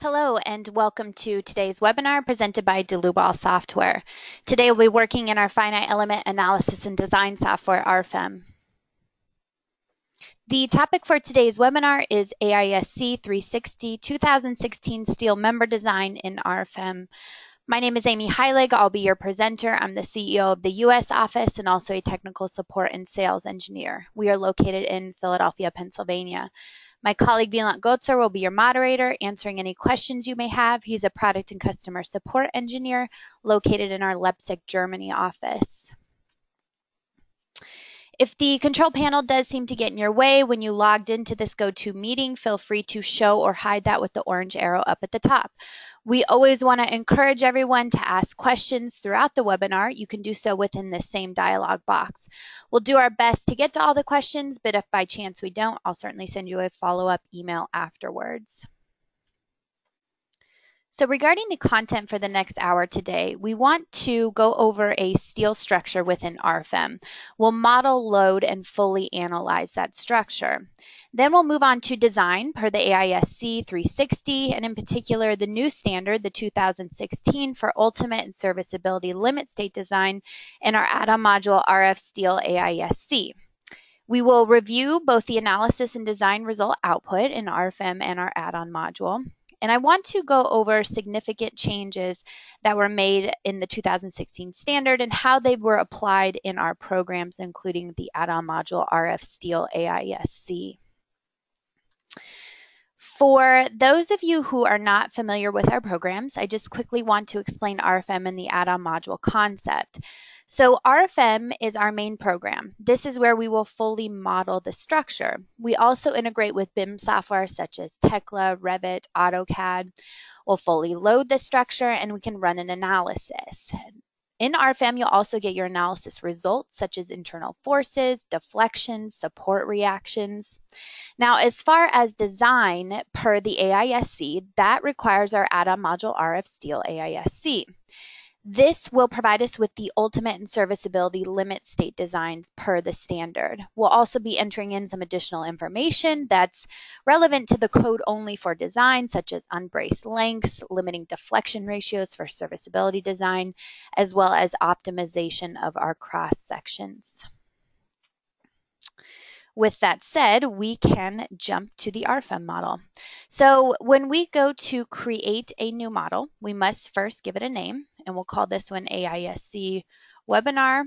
Hello and welcome to today's webinar presented by Dlubal Software. Today we'll be working in our finite element analysis and design software, RFEM. The topic for today's webinar is AISC 360 2016 Steel Member Design in RFEM. My name is Amy Heilig. I'll be your presenter. I'm the CEO of the U.S. office and also a technical support and sales engineer. We are located in Philadelphia, Pennsylvania. My colleague Wieland Gotzer will be your moderator, answering any questions you may have. He's a product and customer support engineer located in our Leipzig, Germany office. If the control panel does seem to get in your way when you logged into this GoToMeeting, feel free to show or hide that with the orange arrow up at the top. We always want to encourage everyone to ask questions throughout the webinar. You can do so within this same dialog box. We'll do our best to get to all the questions, but if by chance we don't, I'll certainly send you a follow-up email afterwards. So regarding the content for the next hour today, we want to go over a steel structure within RFEM. We'll model, load, and fully analyze that structure. Then we'll move on to design per the AISC 360, and in particular the new standard, the 2016 for ultimate and serviceability limit state design in our add-on module RF-STEEL AISC. We will review both the analysis and design result output in RFEM and our add-on module. And I want to go over significant changes that were made in the 2016 standard and how they were applied in our programs, including the add-on module RF-STEEL AISC. For those of you who are not familiar with our programs, I just quickly want to explain RFEM and the add-on module concept. So RFEM is our main program. This is where we will fully model the structure. We also integrate with BIM software such as Tekla, Revit, AutoCAD. We'll fully load the structure and we can run an analysis. In RFEM, you'll also get your analysis results such as internal forces, deflections, support reactions. Now, as far as design per the AISC, that requires our add-on module RF-STEEL AISC. This will provide us with the ultimate and serviceability limit state designs per the standard. We'll also be entering in some additional information that's relevant to the code only for design, such as unbraced lengths, limiting deflection ratios for serviceability design, as well as optimization of our cross sections. With that said, we can jump to the RFEM model. So when we go to create a new model, we must first give it a name, and we'll call this one AISC webinar.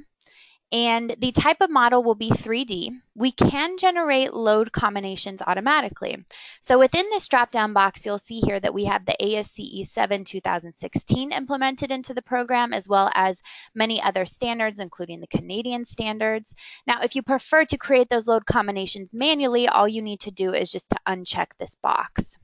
And the type of model will be 3D. We can generate load combinations automatically. So within this drop-down box, you'll see here that we have the ASCE 7 2016 implemented into the program, as well as many other standards, including the Canadian standards. Now, if you prefer to create those load combinations manually, all you need to do is just to uncheck this box.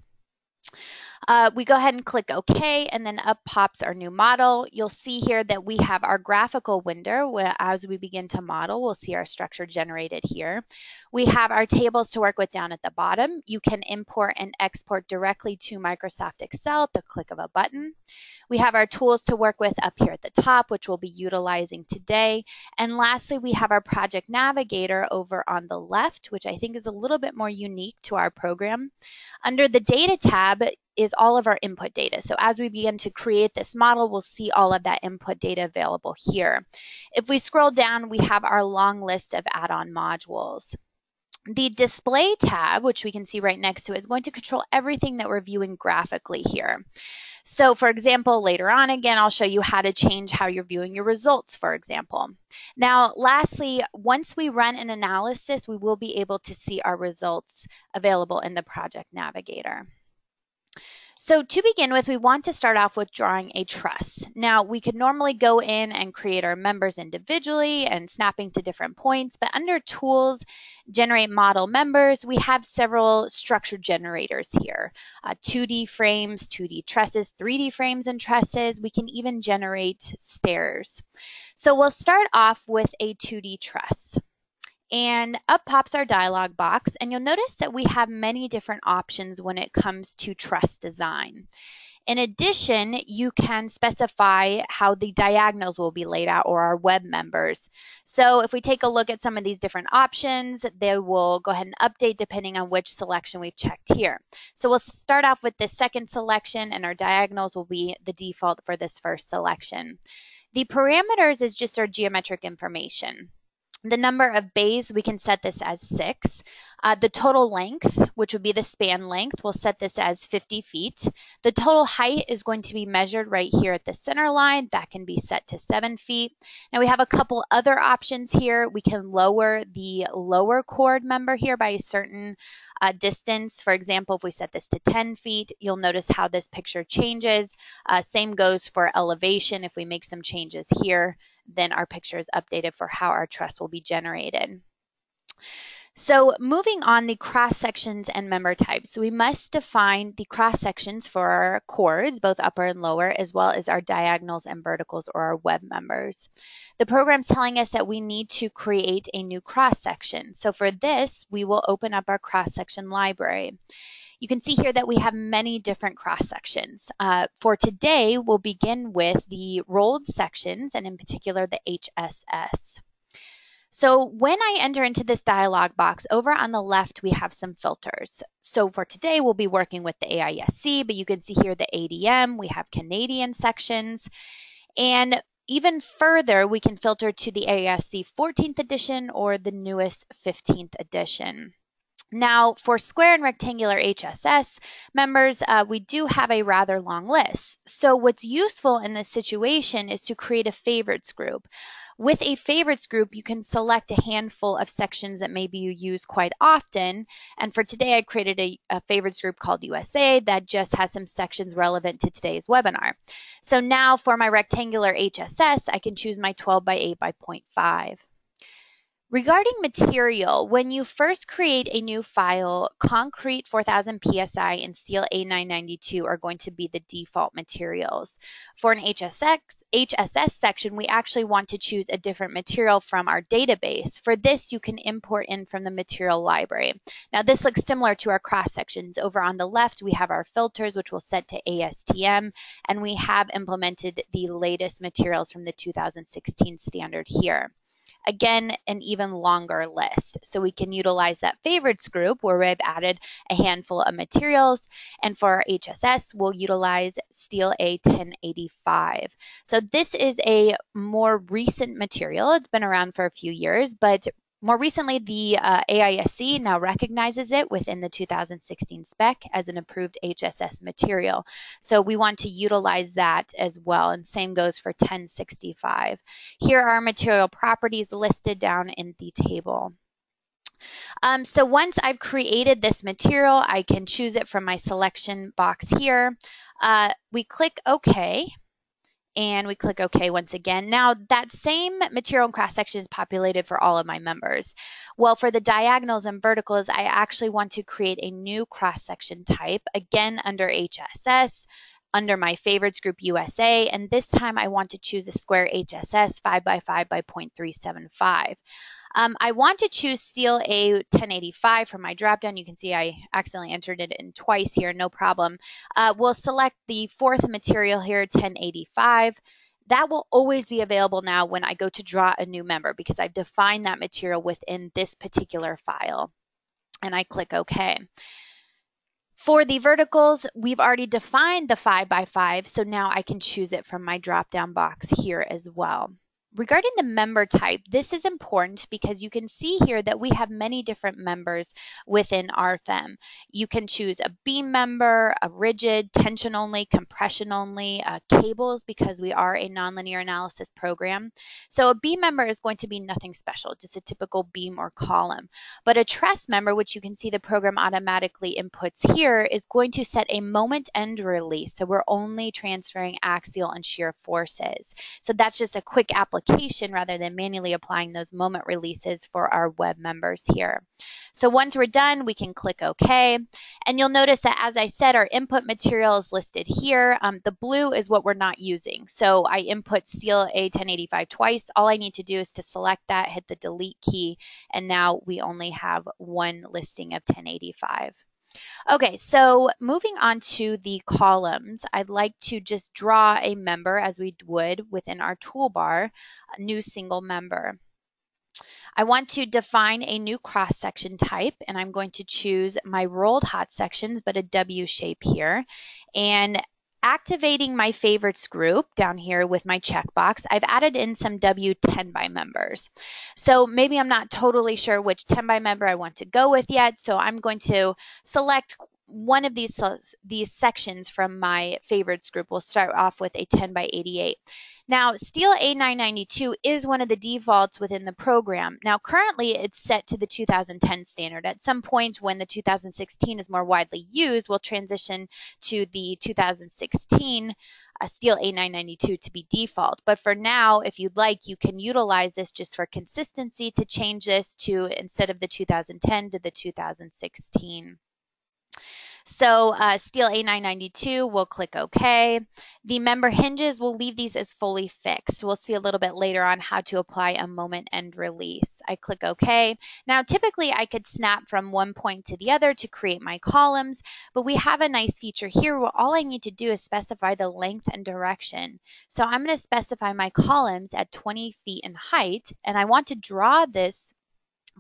We go ahead and click OK, and then up pops our new model. You'll see here that we have our graphical window where as we begin to model, we'll see our structure generated here. We have our tables to work with down at the bottom. You can import and export directly to Microsoft Excel at the click of a button. We have our tools to work with up here at the top, which we'll be utilizing today. And lastly, we have our project navigator over on the left, which I think is a little bit more unique to our program. Under the data tab is all of our input data. So as we begin to create this model, we'll see all of that input data available here. If we scroll down, we have our long list of add-on modules. The display tab, which we can see right next to it, is going to control everything that we're viewing graphically here. So for example, later on, again, I'll show you how to change how you're viewing your results, for example. Now, lastly, once we run an analysis, we will be able to see our results available in the Project Navigator. So to begin with, we want to start off with drawing a truss. Now, we could normally go in and create our members individually and snapping to different points, but under Tools, Generate Model Members, we have several structure generators here. 2D frames, 2D trusses, 3D frames and trusses. We can even generate stairs. So we'll start off with a 2D truss. And up pops our dialog box, and you'll notice that we have many different options when it comes to truss design. In addition, you can specify how the diagonals will be laid out, or our web members. So if we take a look at some of these different options, they will go ahead and update depending on which selection we've checked here. So we'll start off with this second selection, and our diagonals will be the default for this first selection. The parameters is just our geometric information. The number of bays, we can set this as 6. The total length, which would be the span length, we'll set this as 50 feet. The total height is going to be measured right here at the center line. That can be set to 7 feet. Now we have a couple other options here. We can lower the lower chord member here by a certain distance. For example, if we set this to 10 feet, you'll notice how this picture changes. Same goes for elevation. If we make some changes here, then our picture is updated for how our truss will be generated. So moving on, the cross sections and member types. We must define the cross sections for our chords, both upper and lower, as well as our diagonals and verticals, or our web members. The program's telling us that we need to create a new cross section. So for this, we will open up our cross section library. You can see here that we have many different cross sections. For today, we'll begin with the rolled sections, and in particular the HSS. So when I enter into this dialog box, over on the left, we have some filters. So for today, we'll be working with the AISC, but you can see here the ADM, we have Canadian sections, and even further, we can filter to the AISC 14th edition or the newest 15th edition. Now, for square and rectangular HSS members, we do have a rather long list. So what's useful in this situation is to create a favorites group. With a favorites group, you can select a handful of sections that maybe you use quite often. And for today, I created a favorites group called USA that just has some sections relevant to today's webinar. So now for my rectangular HSS, I can choose my 12 by 8 by 0.5. Regarding material, when you first create a new file, concrete 4000 PSI and steel A992 are going to be the default materials. For an HSS section, we actually want to choose a different material from our database. For this, you can import in from the material library. Now, this looks similar to our cross sections. Over on the left, we have our filters, which we'll set to ASTM, and we have implemented the latest materials from the 2016 standard here. Again, an even longer list. So we can utilize that favorites group where we've added a handful of materials. And for our HSS, we'll utilize steel A1085. So this is a more recent material. It's been around for a few years, but more recently, the AISC now recognizes it within the 2016 spec as an approved HSS material. So we want to utilize that as well, and same goes for 1065. Here are material properties listed down in the table. So once I've created this material, I can choose it from my selection box here. We click OK. And we click OK once again. Now, that same material and cross section is populated for all of my members. Well, for the diagonals and verticals, I actually want to create a new cross section type, again under HSS, under my favorites group USA, and this time I want to choose a square HSS 5 by 5 by 0.375. I want to choose steel A1085 for my dropdown. You can see I accidentally entered it in twice here, no problem. We'll select the fourth material here, 1085. That will always be available now when I go to draw a new member because I've defined that material within this particular file. And I click OK. For the verticals, we've already defined the 5 by 5, so now I can choose it from my drop-down box here as well. Regarding the member type, this is important because you can see here that we have many different members within RFEM. You can choose a beam member, a rigid, tension only, compression only, cables because we are a nonlinear analysis program. So a beam member is going to be nothing special, just a typical beam or column. But a truss member, which you can see the program automatically inputs here, is going to set a moment end release. So we're only transferring axial and shear forces. So that's just a quick application rather than manually applying those moment releases for our web members here. So once we're done, we can click OK. And you'll notice that, as I said, our input material is listed here. The blue is what we're not using. So I input steel A1085 twice. All I need to do is to select that, hit the delete key, and now we only have one listing of 1085. Okay, so moving on to the columns, I'd like to just draw a member as we would within our toolbar, a new single member. I want to define a new cross-section type, and I'm going to choose my rolled hot sections, but a W shape here. And activating my favorites group down here with my checkbox, I've added in some W10 by members. So maybe I'm not totally sure which 10 by member I want to go with yet, so I'm going to select one of these sections from my favorites group. We'll start off with a 10 by 88. Now, STEEL A992 is one of the defaults within the program. Now, currently, it's set to the 2010 standard. At some point when the 2016 is more widely used, we'll transition to the 2016 STEEL A992 to be default. But for now, if you'd like, you can utilize this just for consistency to change this to, instead of the 2010, to the 2016. So STEEL A992, we'll click OK. The member hinges, we'll leave these as fully fixed. We'll see a little bit later on how to apply a moment end release. I click OK. Now, typically, I could snap from one point to the other to create my columns, but we have a nice feature here where all I need to do is specify the length and direction. So I'm going to specify my columns at 20 feet in height, and I want to draw this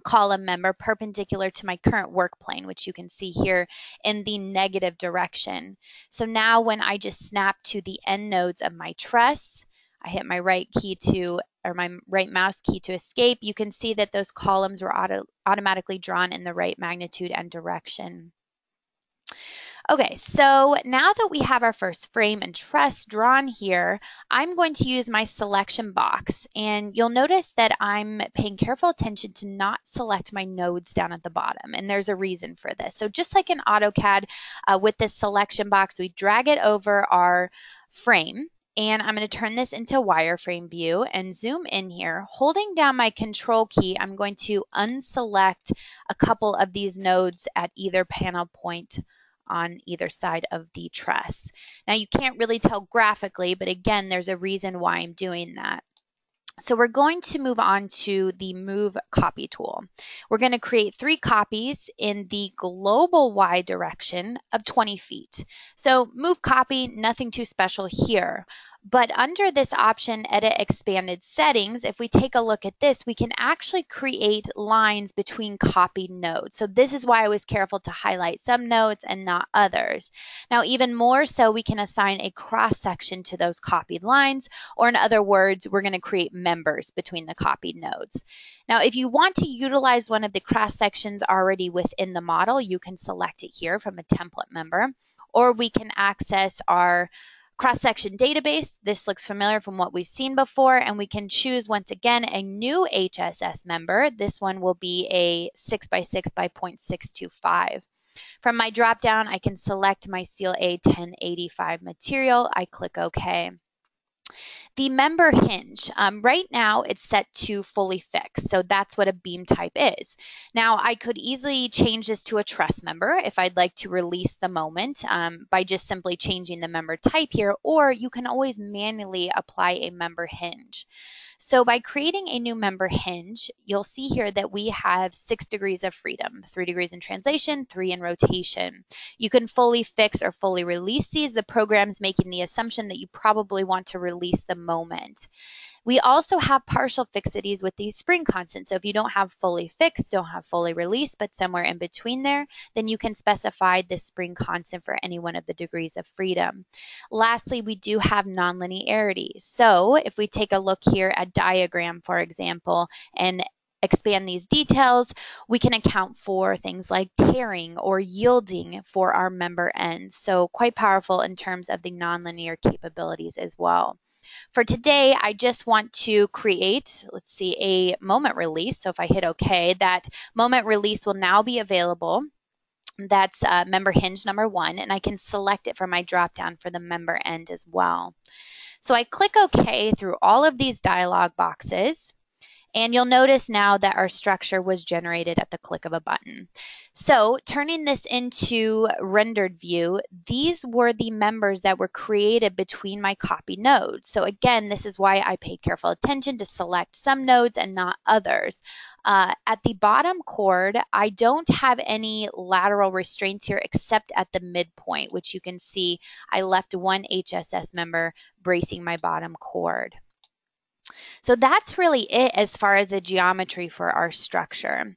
column member perpendicular to my current work plane, which you can see here in the negative direction. So now when I just snap to the end nodes of my truss, I hit my right mouse key to escape, you can see that those columns were automatically drawn in the right magnitude and direction. Okay, so now that we have our first frame and truss drawn here, I'm going to use my selection box, and you'll notice that I'm paying careful attention to not select my nodes down at the bottom, and there's a reason for this. So just like in AutoCAD, with this selection box, we drag it over our frame, and I'm going to turn this into wireframe view and zoom in here. Holding down my control key, I'm going to unselect a couple of these nodes at either panel point on either side of the truss. Now you can't really tell graphically, but again, there's a reason why I'm doing that. So we're going to move on to the Move Copy tool. We're going to create 3 copies in the global Y direction of 20 feet. So Move Copy, nothing too special here. But under this option, Edit Expanded Settings, if we take a look at this, we can actually create lines between copied nodes. So this is why I was careful to highlight some nodes and not others. Now, even more so, we can assign a cross-section to those copied lines, or in other words, we're going to create members between the copied nodes. Now, if you want to utilize one of the cross-sections already within the model, you can select it here from a template member, or we can access our cross-section database. This looks familiar from what we've seen before, and we can choose once again a new HSS member. This one will be a 6 by 6 by 0.625. From my drop-down, I can select my STEEL A1085 material. I click OK. The member hinge, right now it's set to fully fixed, so that's what a beam type is. Now I could easily change this to a truss member if I'd like to release the moment by just simply changing the member type here, or you can always manually apply a member hinge. So by creating a new member hinge, you'll see here that we have 6 degrees of freedom, 3 degrees in translation, 3 in rotation. You can fully fix or fully release these. The program's making the assumption that you probably want to release the moment. We also have partial fixities with these spring constants. So if you don't have fully fixed, don't have fully released, but somewhere in between there, then you can specify the spring constant for any one of the degrees of freedom. Lastly, we do have nonlinearity. So if we take a look here at diagram, for example, and expand these details, we can account for things like tearing or yielding for our member ends. So quite powerful in terms of the nonlinear capabilities as well. For today, I just want to create, let's see, a moment release. So if I hit OK, that moment release will now be available. That's member hinge number 1, and I can select it from my dropdown for the member end as well. So I click OK through all of these dialog boxes, and you'll notice now that our structure was generated at the click of a button. So turning this into rendered view, these were the members that were created between my copy nodes. So again, this is why I paid careful attention to select some nodes and not others. At the bottom chord, I don't have any lateral restraints here except at the midpoint, which you can see I left one HSS member bracing my bottom chord. So that's really it as far as the geometry for our structure.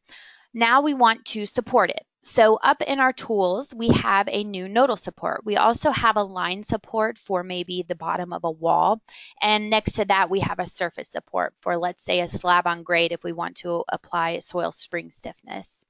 Now we want to support it. So up in our tools, we have a new nodal support. We also have a line support for maybe the bottom of a wall. And next to that, we have a surface support for, let's say, a slab on grade if we want to apply soil spring stiffness.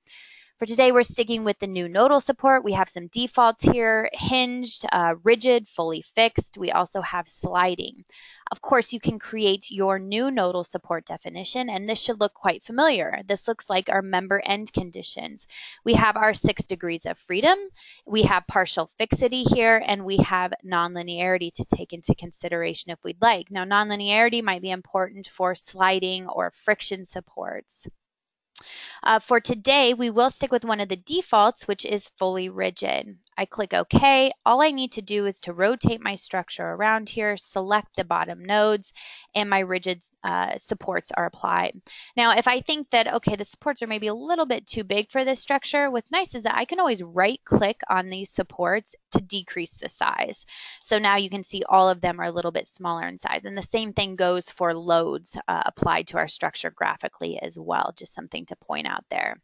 For today, we're sticking with the new nodal support. We have some defaults here: hinged, rigid, fully fixed. We also have sliding. Of course, you can create your new nodal support definition, and this should look quite familiar. This looks like our member end conditions. We have our 6 degrees of freedom. We have partial fixity here, and we have nonlinearity to take into consideration if we'd like. Now, nonlinearity might be important for sliding or friction supports. For today, we will stick with one of the defaults, which is fully rigid. I click OK. All I need to do is to rotate my structure around here, select the bottom nodes, and my rigid supports are applied. Now, if I think that, okay, the supports are maybe a little bit too big for this structure, what's nice is that I can always right-click on these supports to decrease the size. So now you can see all of them are a little bit smaller in size. And the same thing goes for loads applied to our structure graphically as well, just something to point out there.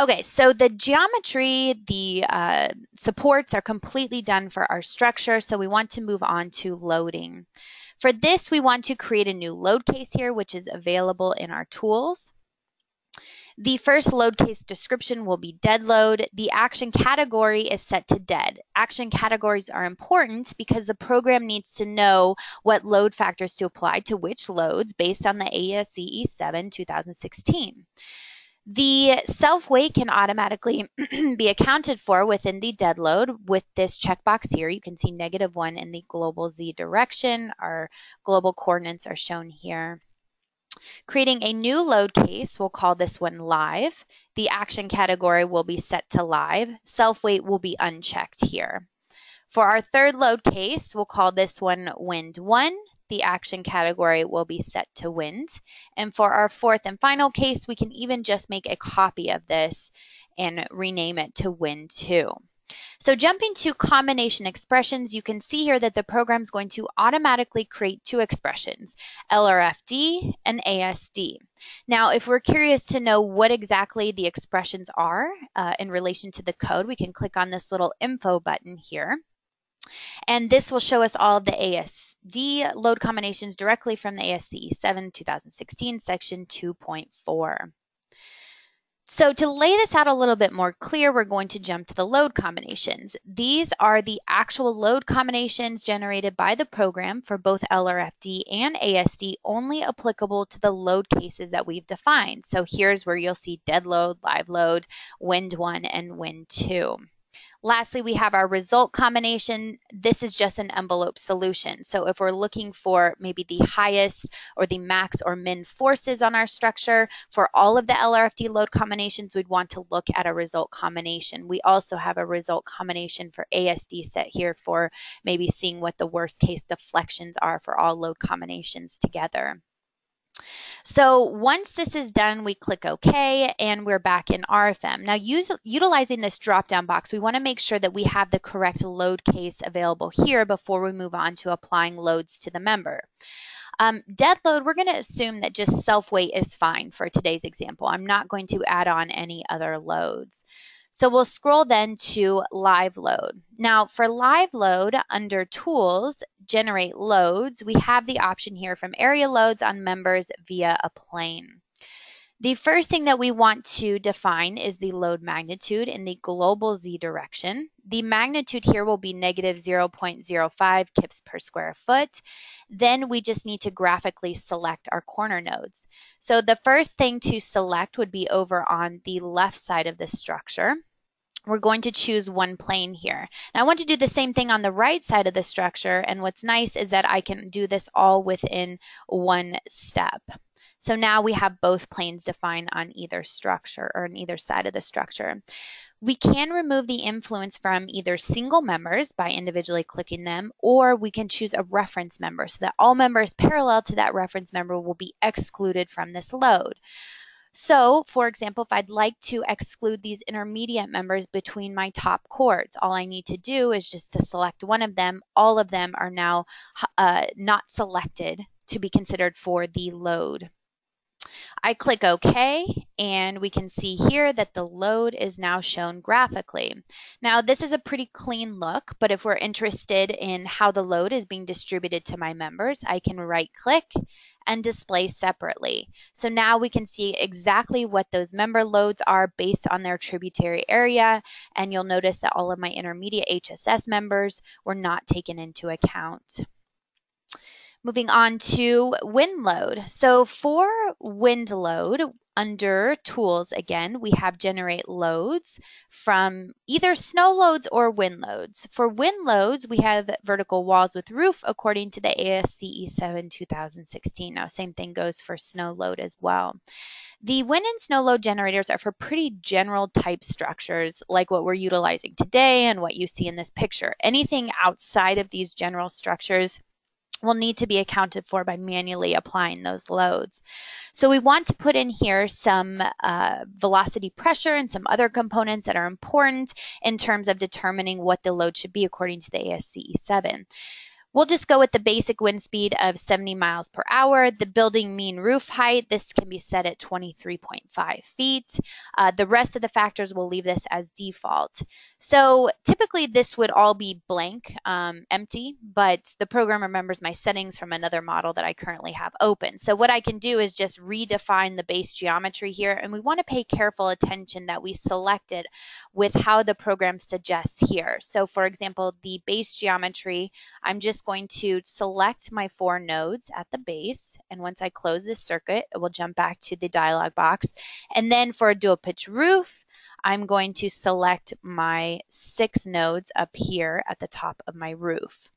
Okay, so the geometry, the supports are completely done for our structure, so we want to move on to loading. For this, we want to create a new load case here, which is available in our tools. The first load case description will be dead load. The action category is set to dead. Action categories are important because the program needs to know what load factors to apply to which loads based on the ASCE 7 2016. The self-weight can automatically be accounted for within the dead load with this checkbox here. You can see -1 in the global Z direction. Our global coordinates are shown here. Creating a new load case, we'll call this one live. The action category will be set to live. Self-weight will be unchecked here. For our third load case, we'll call this one wind 1. The action category will be set to wind. And for our fourth and final case, we can even just make a copy of this and rename it to wind 2. So jumping to combination expressions, you can see here that the program is going to automatically create 2 expressions, LRFD and ASD. Now, if we're curious to know what exactly the expressions are in relation to the code, we can click on this little info button here. And this will show us all of the ASD load combinations directly from the ASCE 7 2016 section 2.4. So to lay this out a little bit more clear, we're going to jump to the load combinations. These are the actual load combinations generated by the program for both LRFD and ASD, only applicable to the load cases that we've defined. So here's where you'll see dead load, live load, wind 1, and wind 2. Lastly, we have our result combination. This is just an envelope solution. So if we're looking for maybe the highest or the max or min forces on our structure, for all of the LRFD load combinations, we'd want to look at a result combination. We also have a result combination for ASD set here for maybe seeing what the worst case deflections are for all load combinations together. So once this is done, we click OK, and we're back in RFEM. Now, utilizing this drop-down box, we want to make sure that we have the correct load case available here before we move on to applying loads to the member. Dead load, we're going to assume that just self-weight is fine for today's example. I'm not going to add on any other loads. So we'll scroll then to live load. Now for live load, under tools, generate loads, we have the option here from area loads on members via a plane. The first thing that we want to define is the load magnitude in the global Z direction. The magnitude here will be -0.05 kips per square foot. Then we just need to graphically select our corner nodes. So the first thing to select would be over on the left side of the structure. We're going to choose one plane here. Now I want to do the same thing on the right side of the structure, and what's nice is that I can do this all within one step. So now we have both planes defined on either structure or on either side of the structure. We can remove the influence from either single members by individually clicking them, or we can choose a reference member so that all members parallel to that reference member will be excluded from this load. So, for example, if I'd like to exclude these intermediate members between my top chords, all I need to do is just to select one of them. All of them are now not selected to be considered for the load. I click OK, and we can see here that the load is now shown graphically. Now, this is a pretty clean look, but if we're interested in how the load is being distributed to my members, I can right-click and display separately. So now we can see exactly what those member loads are based on their tributary area, and you'll notice that all of my intermediate HSS members were not taken into account. Moving on to wind load. So for wind load, under tools, again, we have generate loads from either snow loads or wind loads. For wind loads, we have vertical walls with roof according to the ASCE 7 2016. Now, same thing goes for snow load as well. The wind and snow load generators are for pretty general type structures like what we're utilizing today and what you see in this picture. Anything outside of these general structures will need to be accounted for by manually applying those loads. So we want to put in here some velocity pressure and some other components that are important in terms of determining what the load should be according to the ASCE 7. We'll just go with the basic wind speed of 70 miles per hour. The building mean roof height, this can be set at 23.5 feet. The rest of the factors, we'll leave this as default. So typically this would all be blank, empty, but the program remembers my settings from another model that I currently have open. So what I can do is just redefine the base geometry here, and we want to pay careful attention that we select it with how the program suggests here. So for example, the base geometry, I'm just going to select my 4 nodes at the base, and once I close this circuit, it will jump back to the dialog box. And then for a dual pitch roof, I'm going to select my 6 nodes up here at the top of my roof.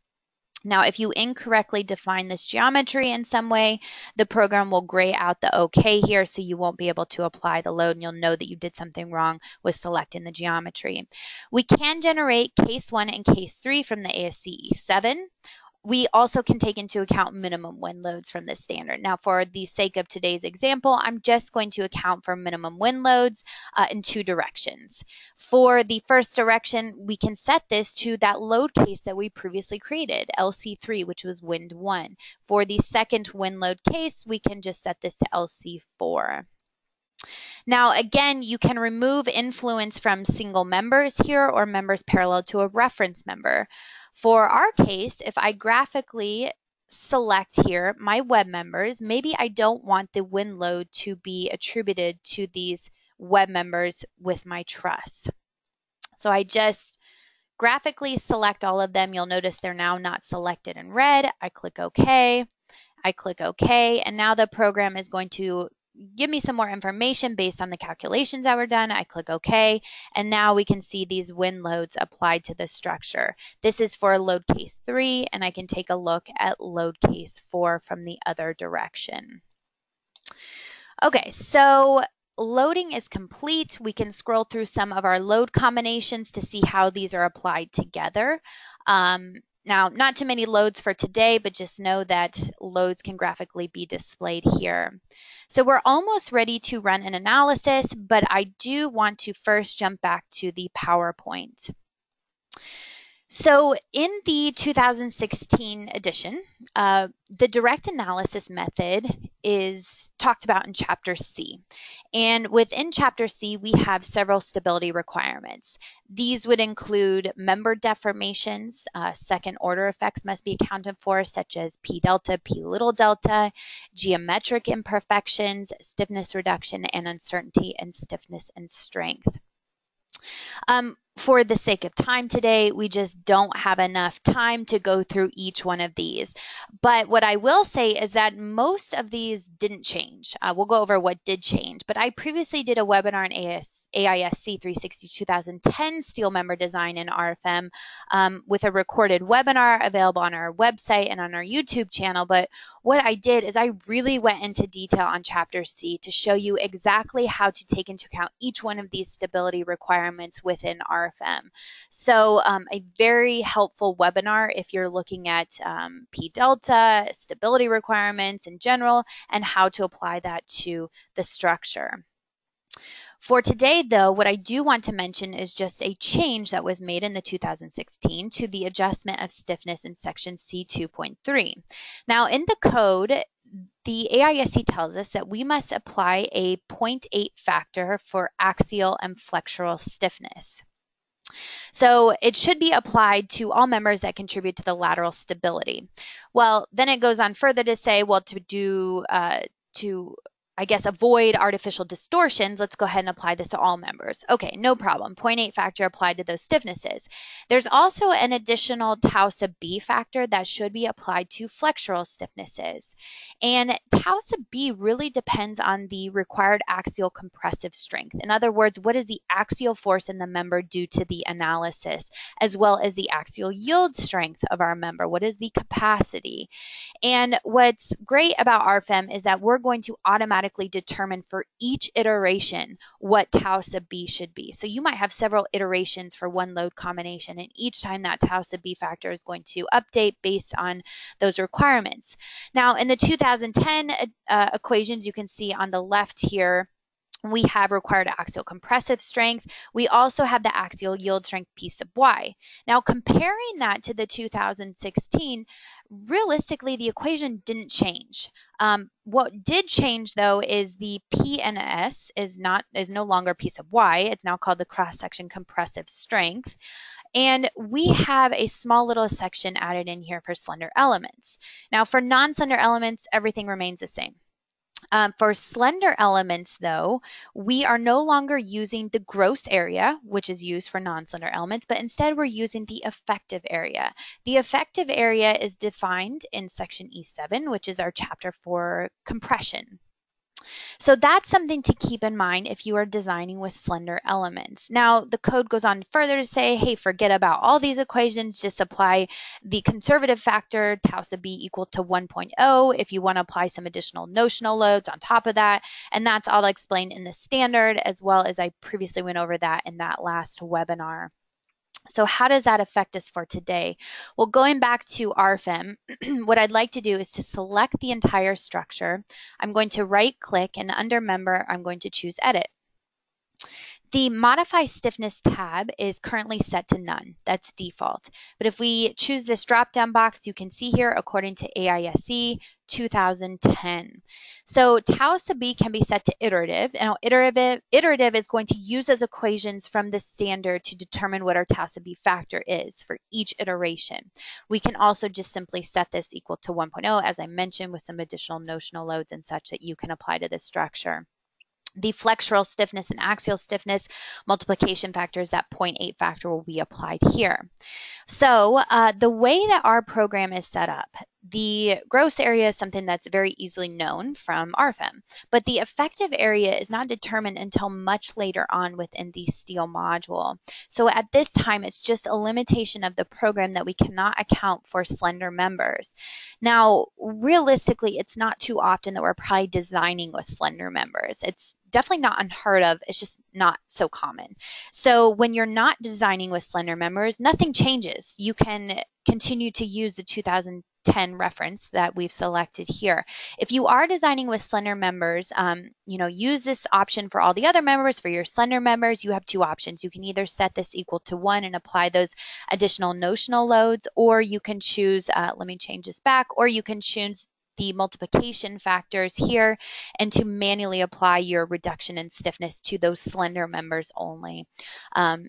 Now, if you incorrectly define this geometry in some way, the program will gray out the OK here, so you won't be able to apply the load, and you'll know that you did something wrong with selecting the geometry. We can generate case 1 and case 3 from the ASCE 7. We also can take into account minimum wind loads from this standard. Now, for the sake of today's example, I'm just going to account for minimum wind loads in 2 directions. For the first direction, we can set this to that load case that we previously created, LC3, which was wind 1. For the second wind load case, we can just set this to LC4. Now, again, you can remove influence from single members here or members parallel to a reference member. For our case, if I graphically select here my web members, maybe I don't want the wind load to be attributed to these web members with my truss. So I just graphically select all of them. You'll notice they're now not selected in red. I click OK. I click OK, and now the program is going to give me some more information based on the calculations that were done. I click OK, and now we can see these wind loads applied to the structure. This is for load case 3, and I can take a look at load case 4 from the other direction. Okay, so loading is complete. We can scroll through some of our load combinations to see how these are applied together. Now, not too many loads for today, but just know that loads can graphically be displayed here. So we're almost ready to run an analysis, but I do want to first jump back to the PowerPoint. So in the 2016 edition, the direct analysis method is talked about in Chapter C. And within Chapter C, we have several stability requirements. These would include member deformations, second order effects must be accounted for, such as P delta, P little delta, geometric imperfections, stiffness reduction, and uncertainty in stiffness and strength. for the sake of time today, we just don't have enough time to go through each one of these. But what I will say is that most of these didn't change. We'll go over what did change. But I previously did a webinar on AISC 360 2010 steel member design in RFM with a recorded webinar available on our website and on our YouTube channel. But what I did is I really went into detail on Chapter C to show you exactly how to take into account each one of these stability requirements within RFM. So a very helpful webinar if you're looking at P delta, stability requirements in general, and how to apply that to the structure. For today, though, what I do want to mention is just a change that was made in the 2016 to the adjustment of stiffness in section C2.3. Now, in the code, the AISC tells us that we must apply a 0.8 factor for axial and flexural stiffness. So it should be applied to all members that contribute to the lateral stability. Well, then it goes on further to say, well, I guess, avoid artificial distortions, let's go ahead and apply this to all members. Okay, no problem. 0.8 factor applied to those stiffnesses. There's also an additional tau sub B factor that should be applied to flexural stiffnesses. And tau sub B really depends on the required axial compressive strength. In other words, what is the axial force in the member due to the analysis, as well as the axial yield strength of our member? What is the capacity? And what's great about RFEM is that we're going to automatically determine for each iteration what tau sub B should be. So you might have several iterations for one load combination, and each time that tau sub B factor is going to update based on those requirements. Now, in the 2010 equations, you can see on the left here, we have required axial compressive strength. We also have the axial yield strength P sub Y. Now, comparing that to the 2016, realistically, the equation didn't change. What did change, though, is the P and S is no longer P sub Y. It's now called the cross-section compressive strength. And we have a small little section added in here for slender elements. Now, for non-slender elements, everything remains the same. For slender elements, though, we are no longer using the gross area, which is used for non-slender elements, but instead we're using the effective area. The effective area is defined in section E7, which is our chapter for compression. So that's something to keep in mind if you are designing with slender elements. Now, the code goes on further to say, hey, forget about all these equations, just apply the conservative factor, tau sub B equal to 1.0, if you want to apply some additional notional loads on top of that. And that's all explained in the standard, as well as I previously went over that in that last webinar. So how does that affect us for today? Well, going back to RFEM, what I'd like to do is to select the entire structure. I'm going to right click, and under member, I'm going to choose edit. The Modify Stiffness tab is currently set to none. That's default. But if we choose this drop-down box, you can see here, according to AISC 2010. So tau sub B can be set to iterative. And iterative is going to use those equations from the standard to determine what our tau sub B factor is for each iteration. We can also just simply set this equal to 1.0, as I mentioned, with some additional notional loads and such that you can apply to this structure. The flexural stiffness and axial stiffness multiplication factors, that 0.8 factor will be applied here. So the way that our program is set up, the gross area is something that's very easily known from RFEM, but the effective area is not determined until much later on within the steel module. So at this time, it's just a limitation of the program that we cannot account for slender members. Now, realistically, it's not too often that we're probably designing with slender members. It's definitely not unheard of. It's just not so common. So when you're not designing with slender members, nothing changes. You can continue to use the 2010 reference that we've selected here. If you are designing with slender members, use this option for all the other members. For your slender members, you have two options. You can either set this equal to 1 and apply those additional notional loads, or you can choose, let me change this back, or you can choose the multiplication factors here and to manually apply your reduction in stiffness to those slender members only.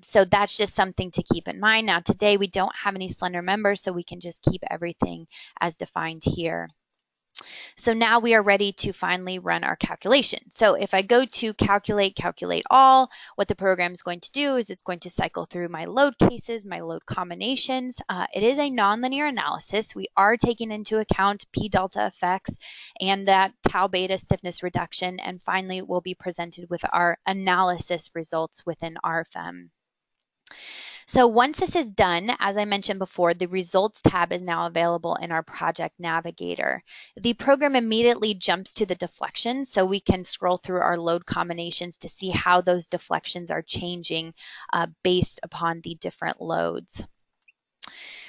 So that's just something to keep in mind. Now today we don't have any slender members, so we can just keep everything as defined here. So now we are ready to finally run our calculation. So if I go to calculate all, what the program is going to do is it's going to cycle through my load cases, my load combinations. It is a nonlinear analysis. We are taking into account P delta effects and that tau beta stiffness reduction. And finally, we'll be presented with our analysis results within RFEM. So once this is done, as I mentioned before, the results tab is now available in our project navigator. The program immediately jumps to the deflections, so we can scroll through our load combinations to see how those deflections are changing based upon the different loads.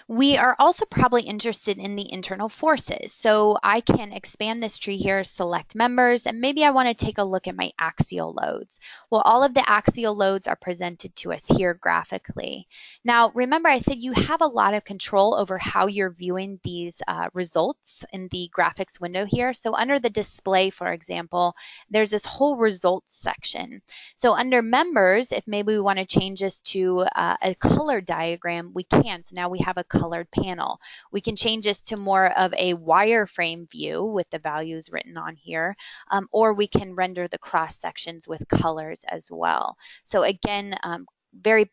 We are also probably interested in the internal forces. So I can expand this tree here, select members, and maybe I want to take a look at my axial loads. Well, all of the axial loads are presented to us here graphically. Now, remember I said you have a lot of control over how you're viewing these results in the graphics window here. So under the display, for example, there's this whole results section. So under members, if maybe we want to change this to a color diagram, we can. So now we have a colored panel. We can change this to more of a wireframe view with the values written on here, or we can render the cross sections with colors as well. So again, very,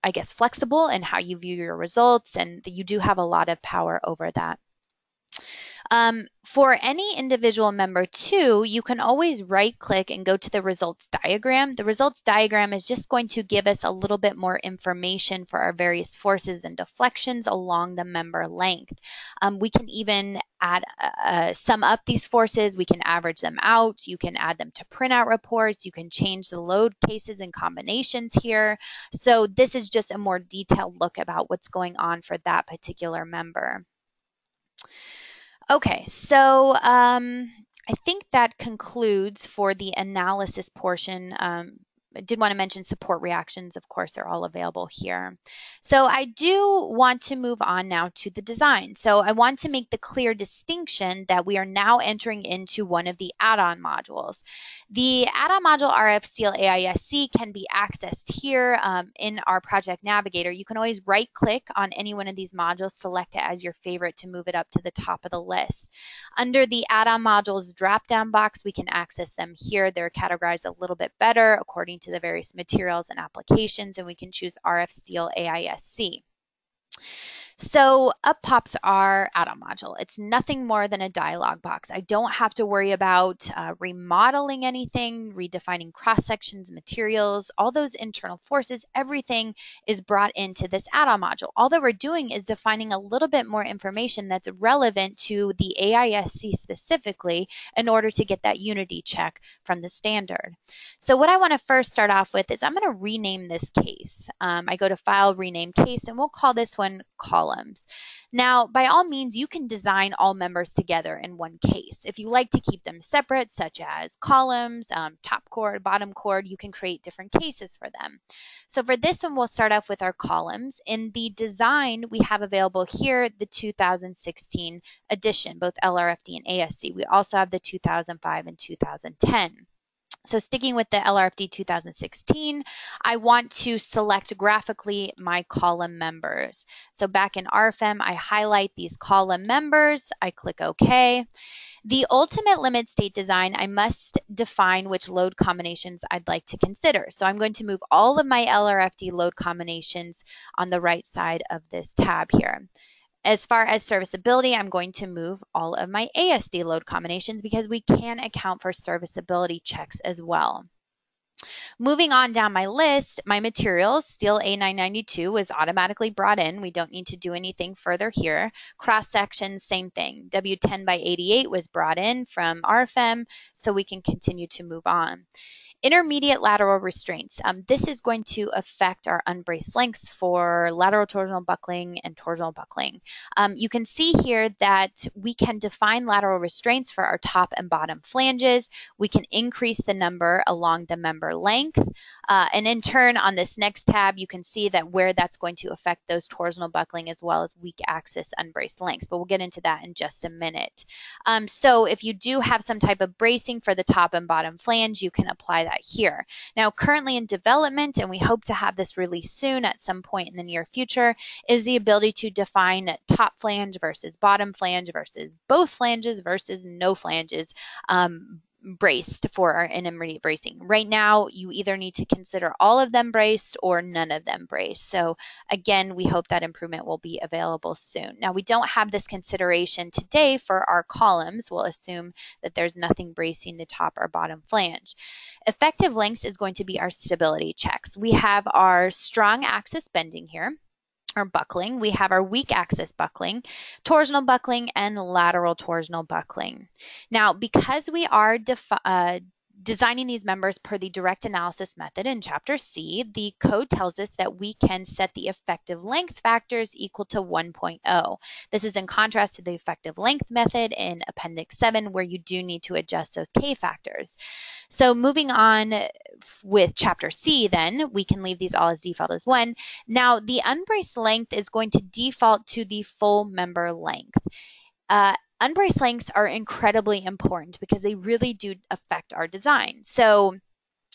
I guess, flexible in how you view your results, and you do have a lot of power over that. For any individual member too, you can always right click and go to the results diagram. The results diagram is just going to give us a little bit more information for our various forces and deflections along the member length. We can even add, sum up these forces. We can average them out. You can add them to printout reports. You can change the load cases and combinations here. So this is just a more detailed look about what's going on for that particular member. Okay, so I think that concludes for the analysis portion. I did want to mention support reactions, of course, are all available here. So I do want to move on now to the design. So I want to make the clear distinction that we are now entering into one of the add-on modules. The add-on module RF-STEEL AISC can be accessed here in our project navigator. You can always right-click on any one of these modules, select it as your favorite to move it up to the top of the list. Under the add-on modules drop-down box, we can access them here. They're categorized a little bit better according to the various materials and applications, and we can choose RF-STEEL AISC. So up pops our add-on module. It's nothing more than a dialog box. I don't have to worry about remodeling anything, redefining cross-sections, materials, all those internal forces. Everything is brought into this add-on module. All that we're doing is defining a little bit more information that's relevant to the AISC specifically in order to get that unity check from the standard. So what I want to first start off with is I'm going to rename this case. I go to File, Rename Case, and we'll call this one Columns. Now, by all means, you can design all members together in one case. If you like to keep them separate, such as columns, top chord, bottom chord, you can create different cases for them. So for this one, we'll start off with our columns. In the design, we have available here the 2016 edition, both LRFD and ASC. We also have the 2005 and 2010. So sticking with the LRFD 2016, I want to select graphically my column members. So back in RFEM, I highlight these column members. I click OK. The ultimate limit state design, I must define which load combinations I'd like to consider. So I'm going to move all of my LRFD load combinations on the right side of this tab here. As far as serviceability, I'm going to move all of my ASD load combinations because we can account for serviceability checks as well. Moving on down my list, my materials, steel A992 was automatically brought in. We don't need to do anything further here. Cross sections, same thing. W10 by 88 was brought in from RFEM, so we can continue to move on. Intermediate lateral restraints. This is going to affect our unbraced lengths for lateral torsional buckling and torsional buckling. You can see here that we can define lateral restraints for our top and bottom flanges. We can increase the number along the member length. And in turn, on this next tab, you can see that where that's going to affect those torsional buckling as well as weak axis unbraced lengths. But we'll get into that in just a minute. So if you do have some type of bracing for the top and bottom flange, you can apply that here. Now, currently in development, and we hope to have this released soon at some point in the near future, is the ability to define top flange versus bottom flange versus both flanges versus no flanges braced for our intermediate bracing. Right now, you either need to consider all of them braced or none of them braced. So again, we hope that improvement will be available soon. Now, we don't have this consideration today for our columns. We'll assume that there's nothing bracing the top or bottom flange. Effective lengths is going to be our stability checks. We have our strong axis bending here, or buckling. We have our weak axis buckling, torsional buckling, and lateral torsional buckling. Now, because we are designing these members per the direct analysis method in Chapter C, the code tells us that we can set the effective length factors equal to 1.0. This is in contrast to the effective length method in Appendix 7, where you do need to adjust those K factors. So moving on with Chapter C, then, we can leave these all as default as 1. Now, the unbraced length is going to default to the full member length. Unbraced lengths are incredibly important because they really do affect our design. So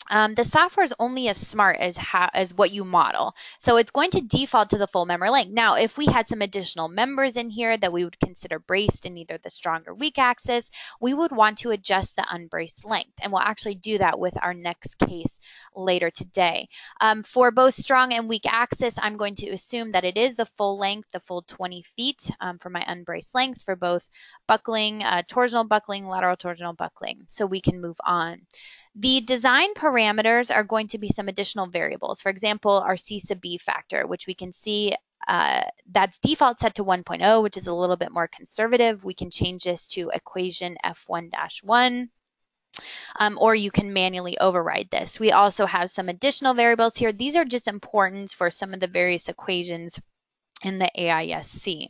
the software is only as smart as what you model. So it's going to default to the full member length. Now, if we had some additional members in here that we would consider braced in either the strong or weak axis, we would want to adjust the unbraced length. And we'll actually do that with our next case later today. For both strong and weak axis, I'm going to assume that it is the full length, the full 20 feet for my unbraced length for both buckling, torsional buckling, lateral torsional buckling. So we can move on. The design parameters are going to be some additional variables. For example, our C sub B factor, which we can see that's default set to 1.0, which is a little bit more conservative. We can change this to equation F1-1. Or you can manually override this. We also have some additional variables here. These are just important for some of the various equations in the AISC.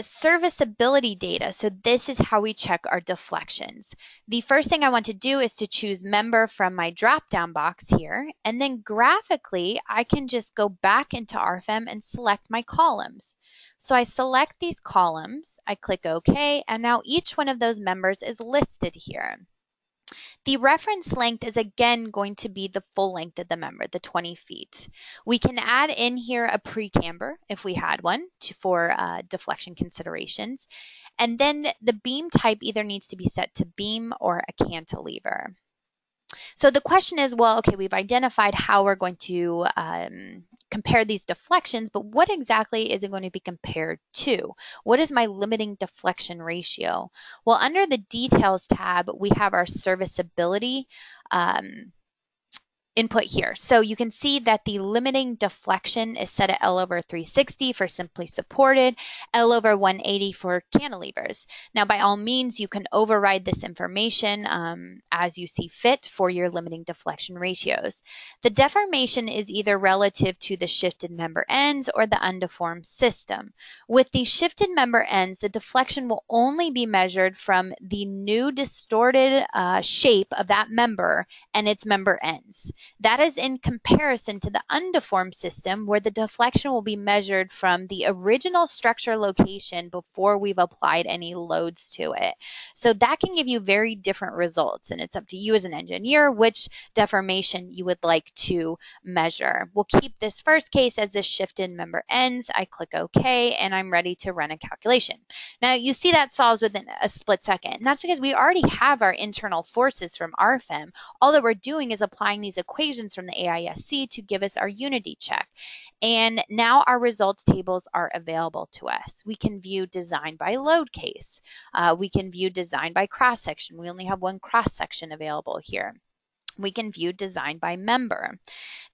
Serviceability data. So this is how we check our deflections. The first thing I want to do is to choose member from my drop-down box here. And then graphically, I can just go back into RFEM and select my columns. So I select these columns, I click OK, and now each one of those members is listed here. The reference length is again going to be the full length of the member, the 20 feet. We can add in here a pre-camber if we had one for deflection considerations. And then the beam type either needs to be set to beam or a cantilever. So the question is, well, okay, we've identified how we're going to compare these deflections, but what exactly is it going to be compared to? What is my limiting deflection ratio? Well, under the Details tab, we have our serviceability input here. So you can see that the limiting deflection is set at L over 360 for simply supported, L over 180 for cantilevers. Now, by all means, you can override this information as you see fit for your limiting deflection ratios. The deformation is either relative to the shifted member ends or the undeformed system. With the shifted member ends, the deflection will only be measured from the new distorted shape of that member and its member ends. That is in comparison to the undeformed system, where the deflection will be measured from the original structure location before we've applied any loads to it. So that can give you very different results, and it's up to you as an engineer which deformation you would like to measure. We'll keep this first case as the shifted member ends. I click OK, and I'm ready to run a calculation. Now, you see that solves within a split second, and that's because we already have our internal forces from RFEM. All that we're doing is applying these equations from the AISC to give us our unity check. And now our results tables are available to us. We can view design by load case. We can view design by cross section. We only have one cross section available here. We can view design by member.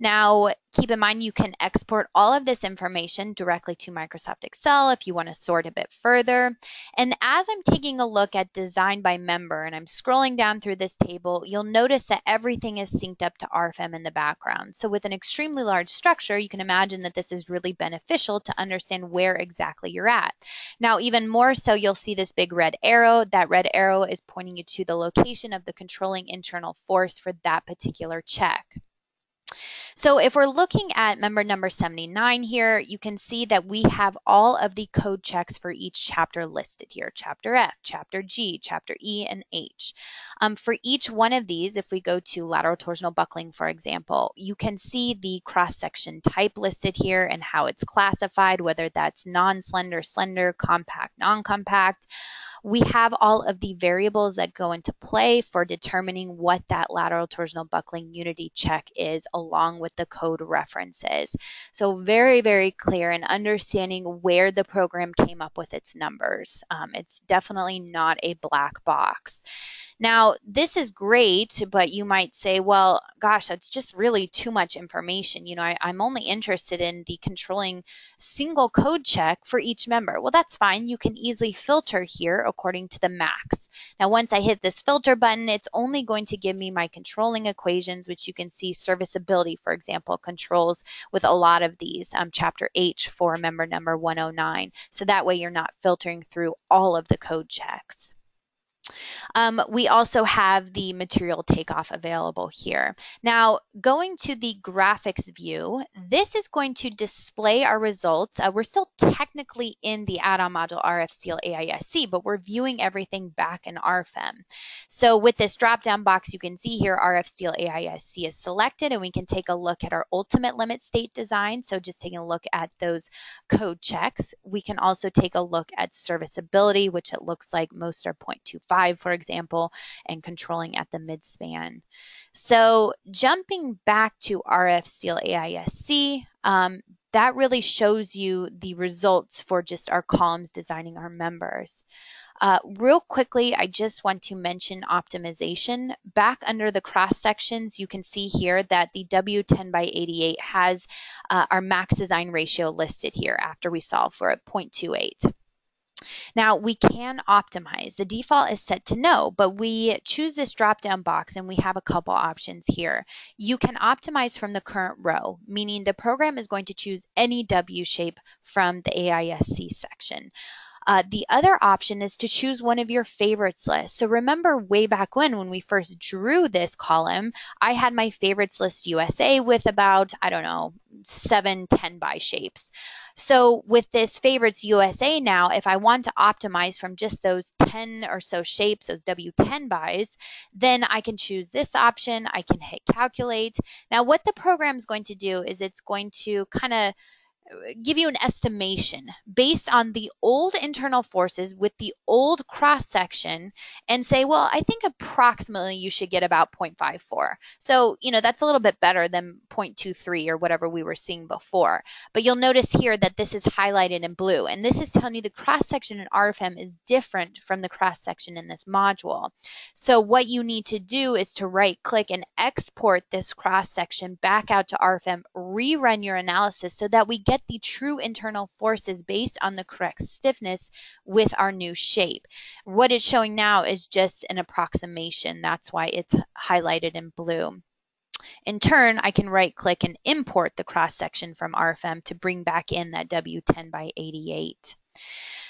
Now, keep in mind you can export all of this information directly to Microsoft Excel if you want to sort a bit further. And as I'm taking a look at design by member and I'm scrolling down through this table, you'll notice that everything is synced up to RFEM in the background. So with an extremely large structure, you can imagine that this is really beneficial to understand where exactly you're at. Now, even more so, you'll see this big red arrow. That red arrow is pointing you to the location of the controlling internal force for that particular check. So if we're looking at member number 79 here, you can see that we have all of the code checks for each chapter listed here. Chapter F, Chapter G, Chapter E, and H. For each one of these, if we go to lateral torsional buckling, for example, you can see the cross-section type listed here and how it's classified, whether that's non-slender, slender, compact, non-compact. We have all of the variables that go into play for determining what that lateral torsional buckling unity check is, along with the code references. So very, very clear in understanding where the program came up with its numbers. It's definitely not a black box. Now, this is great, but you might say, well, gosh, that's just really too much information. You know, I'm only interested in the controlling single code check for each member. Well, that's fine. You can easily filter here according to the max. Now, once I hit this filter button, it's only going to give me my controlling equations, which you can see serviceability, for example, controls with a lot of these, chapter H for member number 109. So that way you're not filtering through all of the code checks. We also have the material takeoff available here. Now, going to the graphics view, this is going to display our results. We're still technically in the add-on module RF-STEEL AISC, but we're viewing everything back in RFEM. So with this drop-down box, you can see here RF-STEEL AISC is selected, and we can take a look at our ultimate limit state design. So just taking a look at those code checks. We can also take a look at serviceability, which it looks like most are 0.25, for example, and controlling at the midspan. So jumping back to RF-STEEL AISC, that really shows you the results for just our columns designing our members. Real quickly, I just want to mention optimization. Back under the cross sections, you can see here that the W10/88 has our max design ratio listed here after we solve for it, 0.28. Now, we can optimize. The default is set to no, but we choose this drop-down box and we have a couple options here. You can optimize from the current row, meaning the program is going to choose any W shape from the AISC section. The other option is to choose one of your favorites list. So remember way back when we first drew this column, I had my favorites list USA with about, I don't know, 7 10-by shapes. So with this favorites USA now, if I want to optimize from just those 10 or so shapes, those W10 bys, then I can choose this option. I can hit calculate. Now what the program is going to do is it's going to kind of give you an estimation based on the old internal forces with the old cross section and say, well, I think approximately you should get about 0.54. So, you know, that's a little bit better than 0.23 or whatever we were seeing before. But you'll notice here that this is highlighted in blue, and this is telling you the cross section in RFEM is different from the cross section in this module. So what you need to do is to right click and export this cross section back out to RFEM, rerun your analysis so that we get the true internal forces based on the correct stiffness with our new shape. What it's showing now is just an approximation. That's why it's highlighted in blue. In turn, I can right click and import the cross section from RFEM to bring back in that W10/88.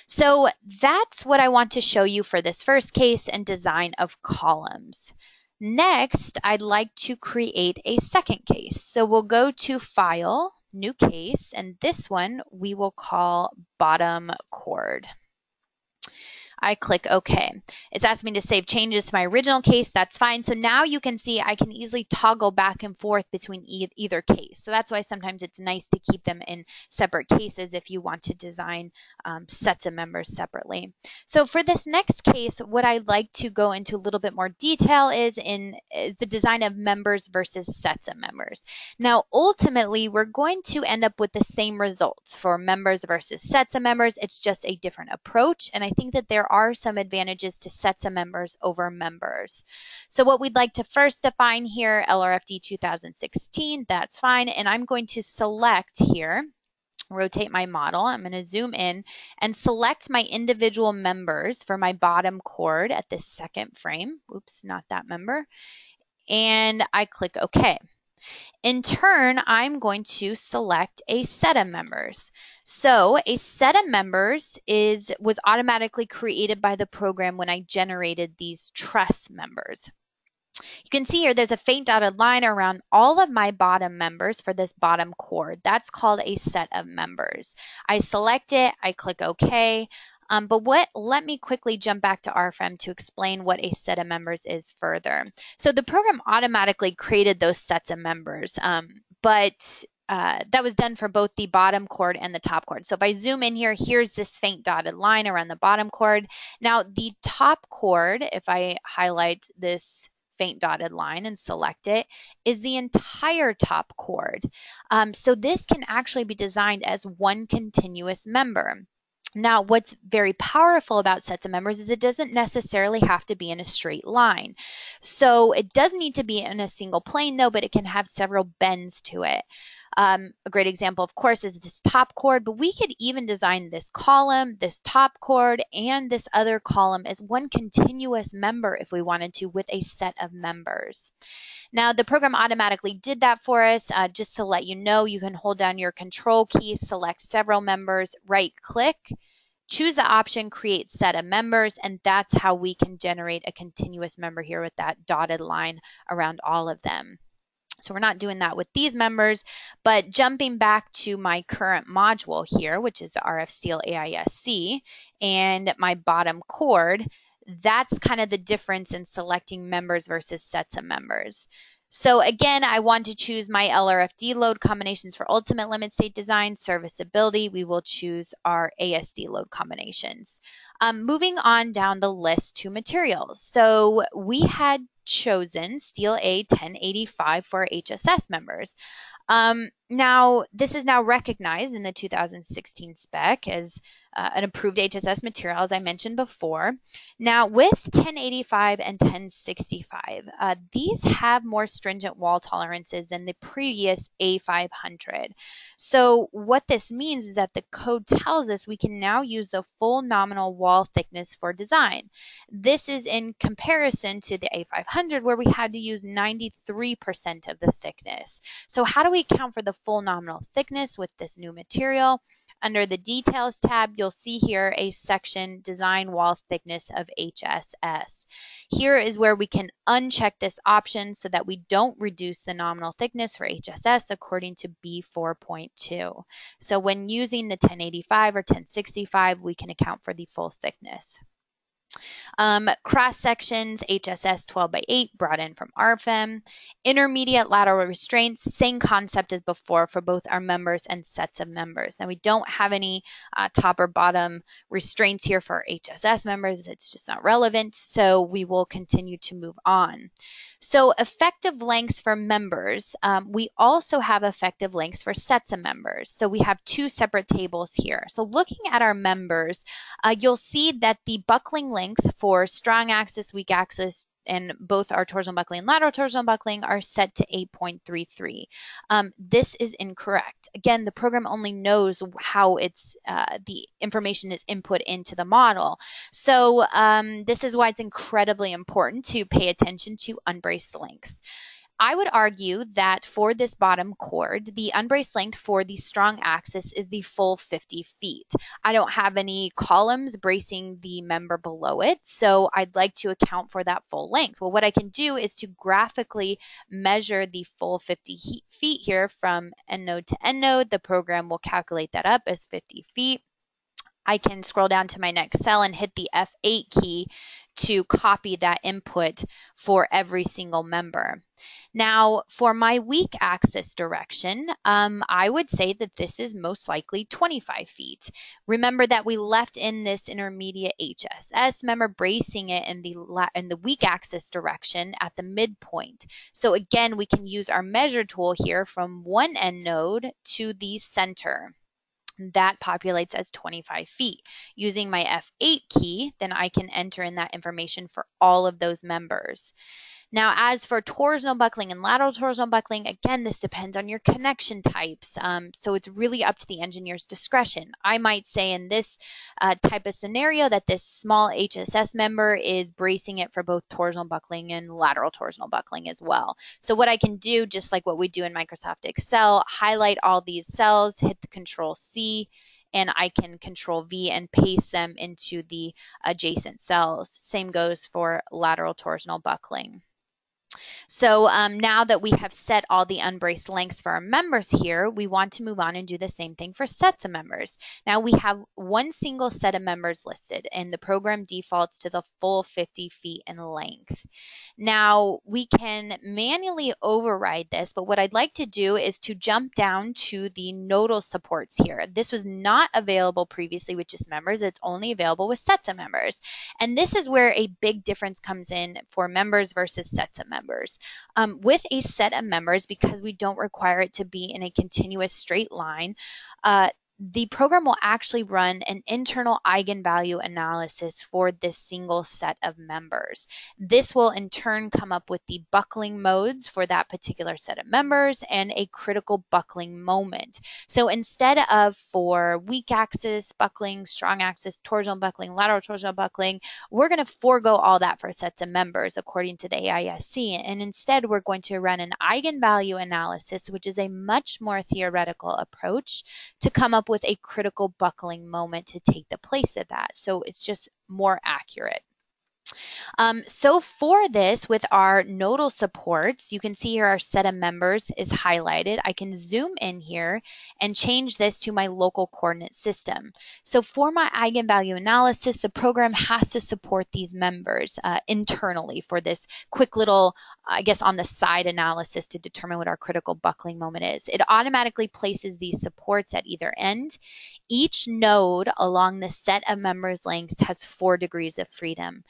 So that's what I want to show you for this first case and design of columns. Next, I'd like to create a second case. So we'll go to File, New Case, and this one we will call Bottom Chord. I click OK. It's asked me to save changes to my original case. That's fine. So now you can see I can easily toggle back and forth between either case. So that's why sometimes it's nice to keep them in separate cases if you want to design sets of members separately. So for this next case, what I'd like to go into a little bit more detail is the design of members versus sets of members. Now, ultimately, we're going to end up with the same results for members versus sets of members. It's just a different approach, and I think that there are some advantages to sets of members over members. So what we'd like to first define here, LRFD 2016, that's fine. And I'm going to select here, rotate my model. I'm going to zoom in and select my individual members for my bottom chord at this second frame. Oops, not that member. And I click OK. In turn, I'm going to select a set of members. So a set of members was automatically created by the program when I generated these truss members. You can see here there's a faint dotted line around all of my bottom members for this bottom chord. That's called a set of members. I select it, I click OK. Let me quickly jump back to RFEM to explain what a set of members is further. So the program automatically created those sets of members, that was done for both the bottom chord and the top chord. So if I zoom in here, here's this faint dotted line around the bottom chord. Now the top chord, if I highlight this faint dotted line and select it, is the entire top chord. So this can actually be designed as one continuous member. Now, what's very powerful about sets of members is it doesn't necessarily have to be in a straight line. So it does need to be in a single plane though, but it can have several bends to it. A great example, of course, is this top chord, but we could even design this column, this top chord, and this other column as one continuous member if we wanted to with a set of members. Now, the program automatically did that for us. Just to let you know, you can hold down your control key, select several members, right-click, choose the option Create Set of Members, and that's how we can generate a continuous member here with that dotted line around all of them. So we're not doing that with these members, but jumping back to my current module here, which is the RF-STEEL AISC, and my bottom chord, that's kind of the difference in selecting members versus sets of members. So again, I want to choose my LRFD load combinations for ultimate limit state design. Serviceability, we will choose our ASD load combinations. Moving on down the list to materials. So we had chosen Steel A1085 for HSS members. Now, this is now recognized in the 2016 spec as an approved HSS material, as I mentioned before. Now, with 1085 and 1065, these have more stringent wall tolerances than the previous A500. So what this means is that the code tells us we can now use the full nominal wall thickness for design. This is in comparison to the A500 where we had to use 93% of the thickness. So how do we account for the full nominal thickness with this new material? Under the Details tab, you'll see here a section, Design Wall Thickness of HSS. Here is where we can uncheck this option so that we don't reduce the nominal thickness for HSS according to B4.2. So when using the 1085 or 1065, we can account for the full thickness. Cross sections, HSS 12x8 brought in from RFEM. Intermediate lateral restraints, same concept as before for both our members and sets of members. Now we don't have any top or bottom restraints here for HSS members. It's just not relevant. So we will continue to move on. So effective lengths for members, we also have effective lengths for sets of members. So we have two separate tables here. So looking at our members, you'll see that the buckling length for strong axis, weak axis, and both our torsional buckling and lateral torsional buckling are set to 8.33. This is incorrect. Again, the program only knows how the information is input into the model. So this is why it's incredibly important to pay attention to unbraced lengths. I would argue that for this bottom chord, the unbraced length for the strong axis is the full 50 feet. I don't have any columns bracing the member below it, so I'd like to account for that full length. Well, what I can do is to graphically measure the full 50 feet here from end node to end node. The program will calculate that up as 50 feet. I can scroll down to my next cell and hit the F8 key to copy that input for every single member. Now, for my weak axis direction, I would say that this is most likely 25 feet. Remember that we left in this intermediate HSS member bracing it in the weak axis direction at the midpoint. So again, we can use our measure tool here from one end node to the center. That populates as 25 feet. Using my F8 key, then I can enter in that information for all of those members. Now, as for torsional buckling and lateral torsional buckling, again, this depends on your connection types. So it's really up to the engineer's discretion. I might say in this type of scenario that this small HSS member is bracing it for both torsional buckling and lateral torsional buckling as well. So what I can do, just like what we do in Microsoft Excel, highlight all these cells, hit the Control C, and I can Control V and paste them into the adjacent cells. Same goes for lateral torsional buckling. So now that we have set all the unbraced lengths for our members here, we want to move on and do the same thing for sets of members. Now we have one single set of members listed, and the program defaults to the full 50 feet in length. Now we can manually override this, but what I'd like to do is to jump down to the nodal supports here. This was not available previously with just members. It's only available with sets of members. And this is where a big difference comes in for members versus sets of members. With a set of members, because we don't require it to be in a continuous straight line, the program will actually run an internal eigenvalue analysis for this single set of members. This will in turn come up with the buckling modes for that particular set of members and a critical buckling moment. So instead of for weak axis buckling, strong axis torsional buckling, lateral torsional buckling, we're going to forego all that for sets of members according to the AISC. And instead, we're going to run an eigenvalue analysis, which is a much more theoretical approach to come up with a critical buckling moment to take the place of that. So it's just more accurate. So for this, with our nodal supports, you can see here our set of members is highlighted. I can zoom in here and change this to my local coordinate system. So for my eigenvalue analysis, the program has to support these members internally for this quick little, I guess, on the side analysis to determine what our critical buckling moment is. It automatically places these supports at either end. Each node along the set of members length has 4 degrees of freedom.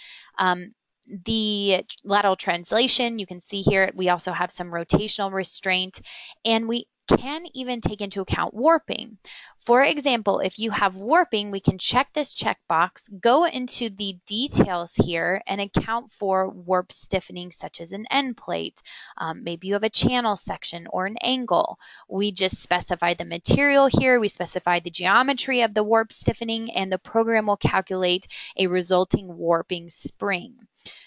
The lateral translation, you can see here, we also have some rotational restraint, and we can even take into account warping. For example, if you have warping, we can check this checkbox, go into the details here, and account for warp stiffening such as an end plate. Maybe you have a channel section or an angle. We just specify the material here, we specify the geometry of the warp stiffening, and the program will calculate a resulting warping spring.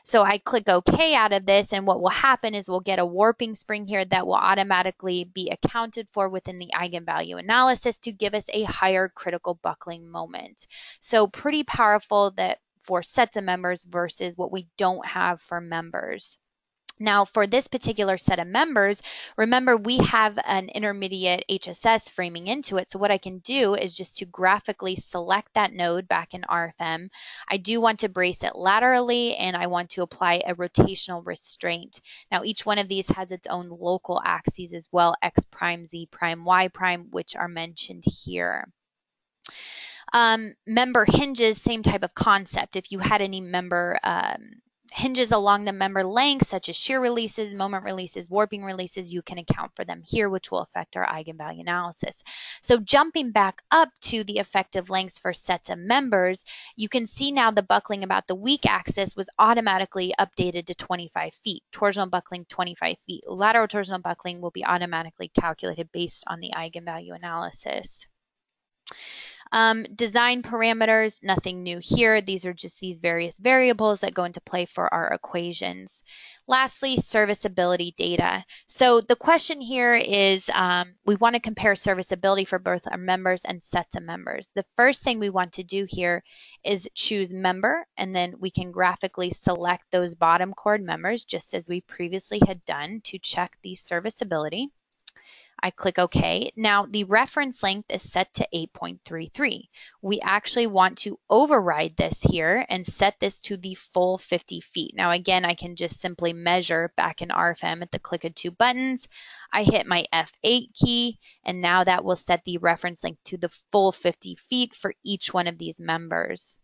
So I click OK out of this, and what will happen is we'll get a warping spring here that will automatically be accounted for within the eigenvalue analysis to give us a higher critical buckling moment. So pretty powerful that for sets of members versus what we don't have for members. Now, for this particular set of members, remember we have an intermediate HSS framing into it. So what I can do is just to graphically select that node back in RFEM. I do want to brace it laterally, and I want to apply a rotational restraint. Now, each one of these has its own local axes as well, X prime, Z prime, Y prime, which are mentioned here. Member hinges, same type of concept. If you had any member hinges along the member length, such as shear releases, moment releases, warping releases, you can account for them here, which will affect our eigenvalue analysis. So jumping back up to the effective lengths for sets of members, you can see now the buckling about the weak axis was automatically updated to 25 feet. Torsional buckling, 25 feet. Lateral torsional buckling will be automatically calculated based on the eigenvalue analysis. Design parameters, nothing new here. These are just these various variables that go into play for our equations. Lastly, serviceability data. So the question here is we want to compare serviceability for both our members and sets of members. The first thing we want to do here is choose member, and then we can graphically select those bottom chord members just as we previously had done to check the serviceability. I click OK. Now the reference length is set to 8.33. We actually want to override this here and set this to the full 50 feet. Now again, I can just simply measure back in RFEM at the click of 2 buttons. I hit my F8 key, and now that will set the reference length to the full 50 feet for each one of these members.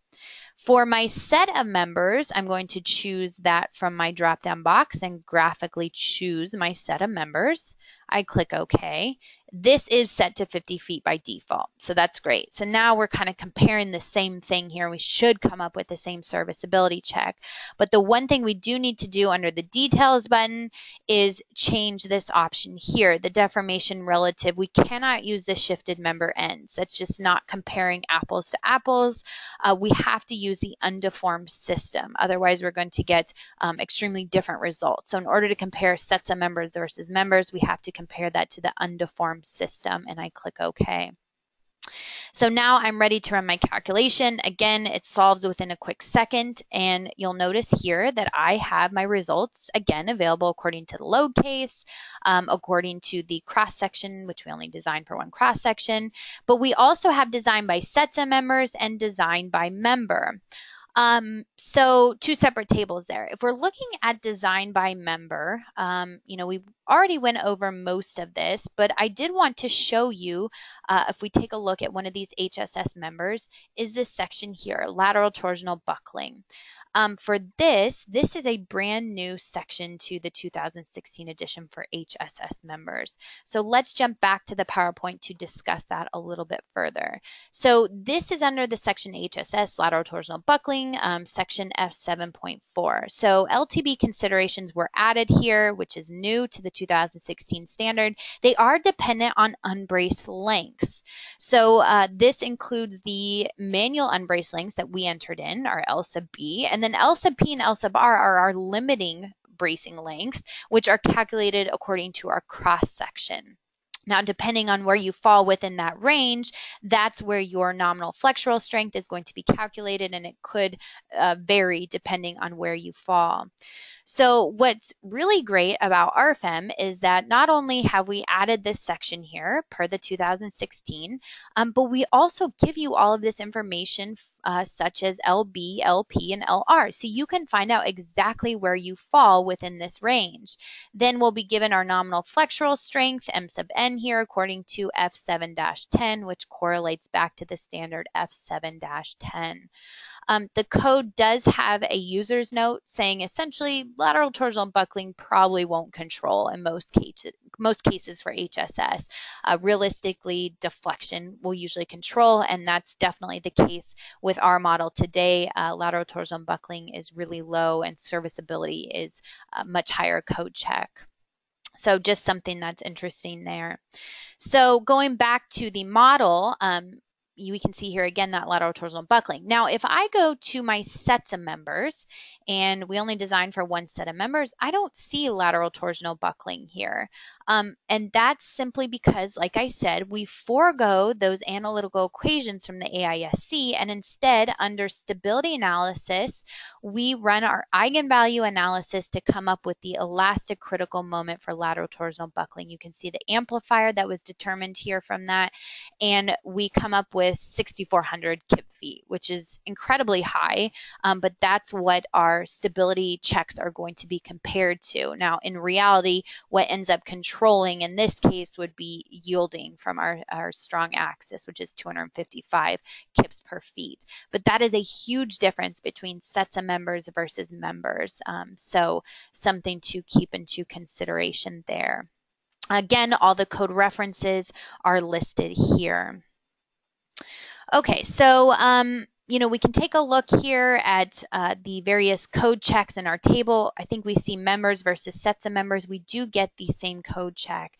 For my set of members, I'm going to choose that from my drop-down box and graphically choose my set of members. I click OK. This is set to 50 feet by default, so that's great. So now we're kind of comparing the same thing here. We should come up with the same serviceability check. But the one thing we do need to do under the details button is change this option here, the deformation relative. We cannot use the shifted member ends. That's just not comparing apples to apples. We have to use the undeformed system. Otherwise, we're going to get extremely different results. So in order to compare sets of members versus members, we have to compare that to the undeformed system, and I click OK. So now I'm ready to run my calculation. Again, it solves within a quick second, and you'll notice here that I have my results, again, available according to the load case, according to the cross-section, which we only designed for one cross-section, but we also have design by sets of members and design by member. So two separate tables there. If we're looking at design by member, we already went over most of this, but I did want to show you, if we take a look at one of these HSS members, is this section here, lateral torsional buckling. For this is a brand new section to the 2016 edition for HSS members. So let's jump back to the PowerPoint to discuss that a little bit further. So this is under the section HSS, lateral torsional buckling, section F7.4. So LTB considerations were added here, which is new to the 2016 standard. They are dependent on unbraced lengths. So this includes the manual unbraced lengths that we entered in, our L sub B, and then L sub P and L sub R are our limiting bracing lengths, which are calculated according to our cross section. Now, depending on where you fall within that range, that's where your nominal flexural strength is going to be calculated, and it could vary depending on where you fall. So what's really great about RFEM is that not only have we added this section here per the 2016, but we also give you all of this information such as LB, LP, and LR. So you can find out exactly where you fall within this range. Then we'll be given our nominal flexural strength, M sub N here, according to F7-10, which correlates back to the standard F7-10. The code does have a user's note saying essentially lateral torsional buckling probably won't control in most cases for HSS. Realistically, deflection will usually control, and that's definitely the case with our model today. Lateral torsional buckling is really low, and serviceability is a much higher code check. So just something that's interesting there. So going back to the model, we can see here again that lateral torsional buckling. Now, if I go to my sets of members, and we only designed for one set of members, I don't see lateral torsional buckling here. And that's simply because, like I said, we forego those analytical equations from the AISC, and instead, under stability analysis, we run our eigenvalue analysis to come up with the elastic critical moment for lateral torsional buckling. You can see the amplifier that was determined here from that, and we come up with 6,400 kip feet, which is incredibly high, but that's what our stability checks are going to be compared to. Now, in reality, what ends up controlling in this case would be yielding from our strong axis, which is 255 kips per feet. But that is a huge difference between sets of members versus members. So something to keep into consideration there. Again, all the code references are listed here. Okay, so we can take a look here at the various code checks in our table. I think we see members versus sets of members. We do get the same code check.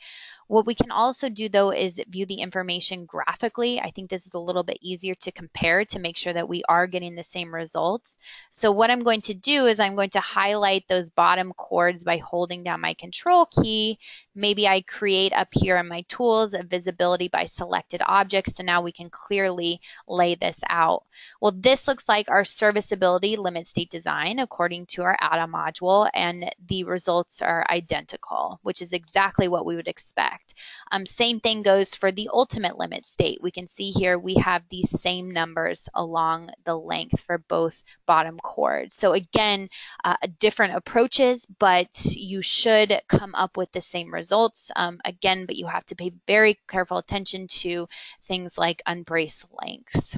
What we can also do, though, is view the information graphically. I think this is a little bit easier to compare to make sure that we are getting the same results. So what I'm going to do is I'm going to highlight those bottom chords by holding down my control key. Maybe I create up here in my tools a visibility by selected objects, so now we can clearly lay this out. Well, this looks like our serviceability limit state design according to our ADA module, and the results are identical, which is exactly what we would expect. Same thing goes for the ultimate limit state. We can see here we have these same numbers along the length for both bottom chords. So again, different approaches, but you should come up with the same results. Again, but you have to pay very careful attention to things like unbraced lengths.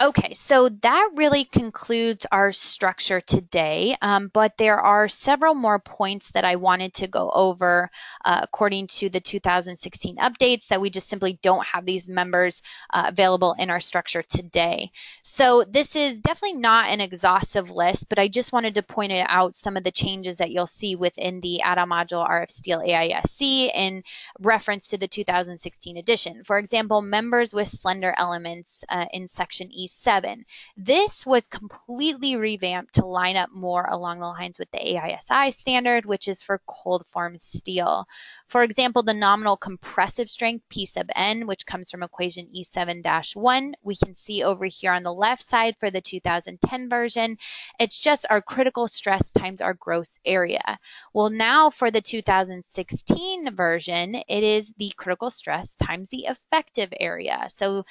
Okay, so that really concludes our structure today, but there are several more points that I wanted to go over according to the 2016 updates that we just simply don't have these members available in our structure today. So this is definitely not an exhaustive list, but I just wanted to point out some of the changes that you'll see within the ADA module RF-STEEL AISC in reference to the 2016 edition. For example, members with slender elements in section E7. This was completely revamped to line up more along the lines with the AISI standard, which is for cold form steel. For example, the nominal compressive strength, P sub n, which comes from equation E7-1, we can see over here on the left side for the 2010 version, it's just our critical stress times our gross area. Well, now for the 2016 version, it is the critical stress times the effective area. So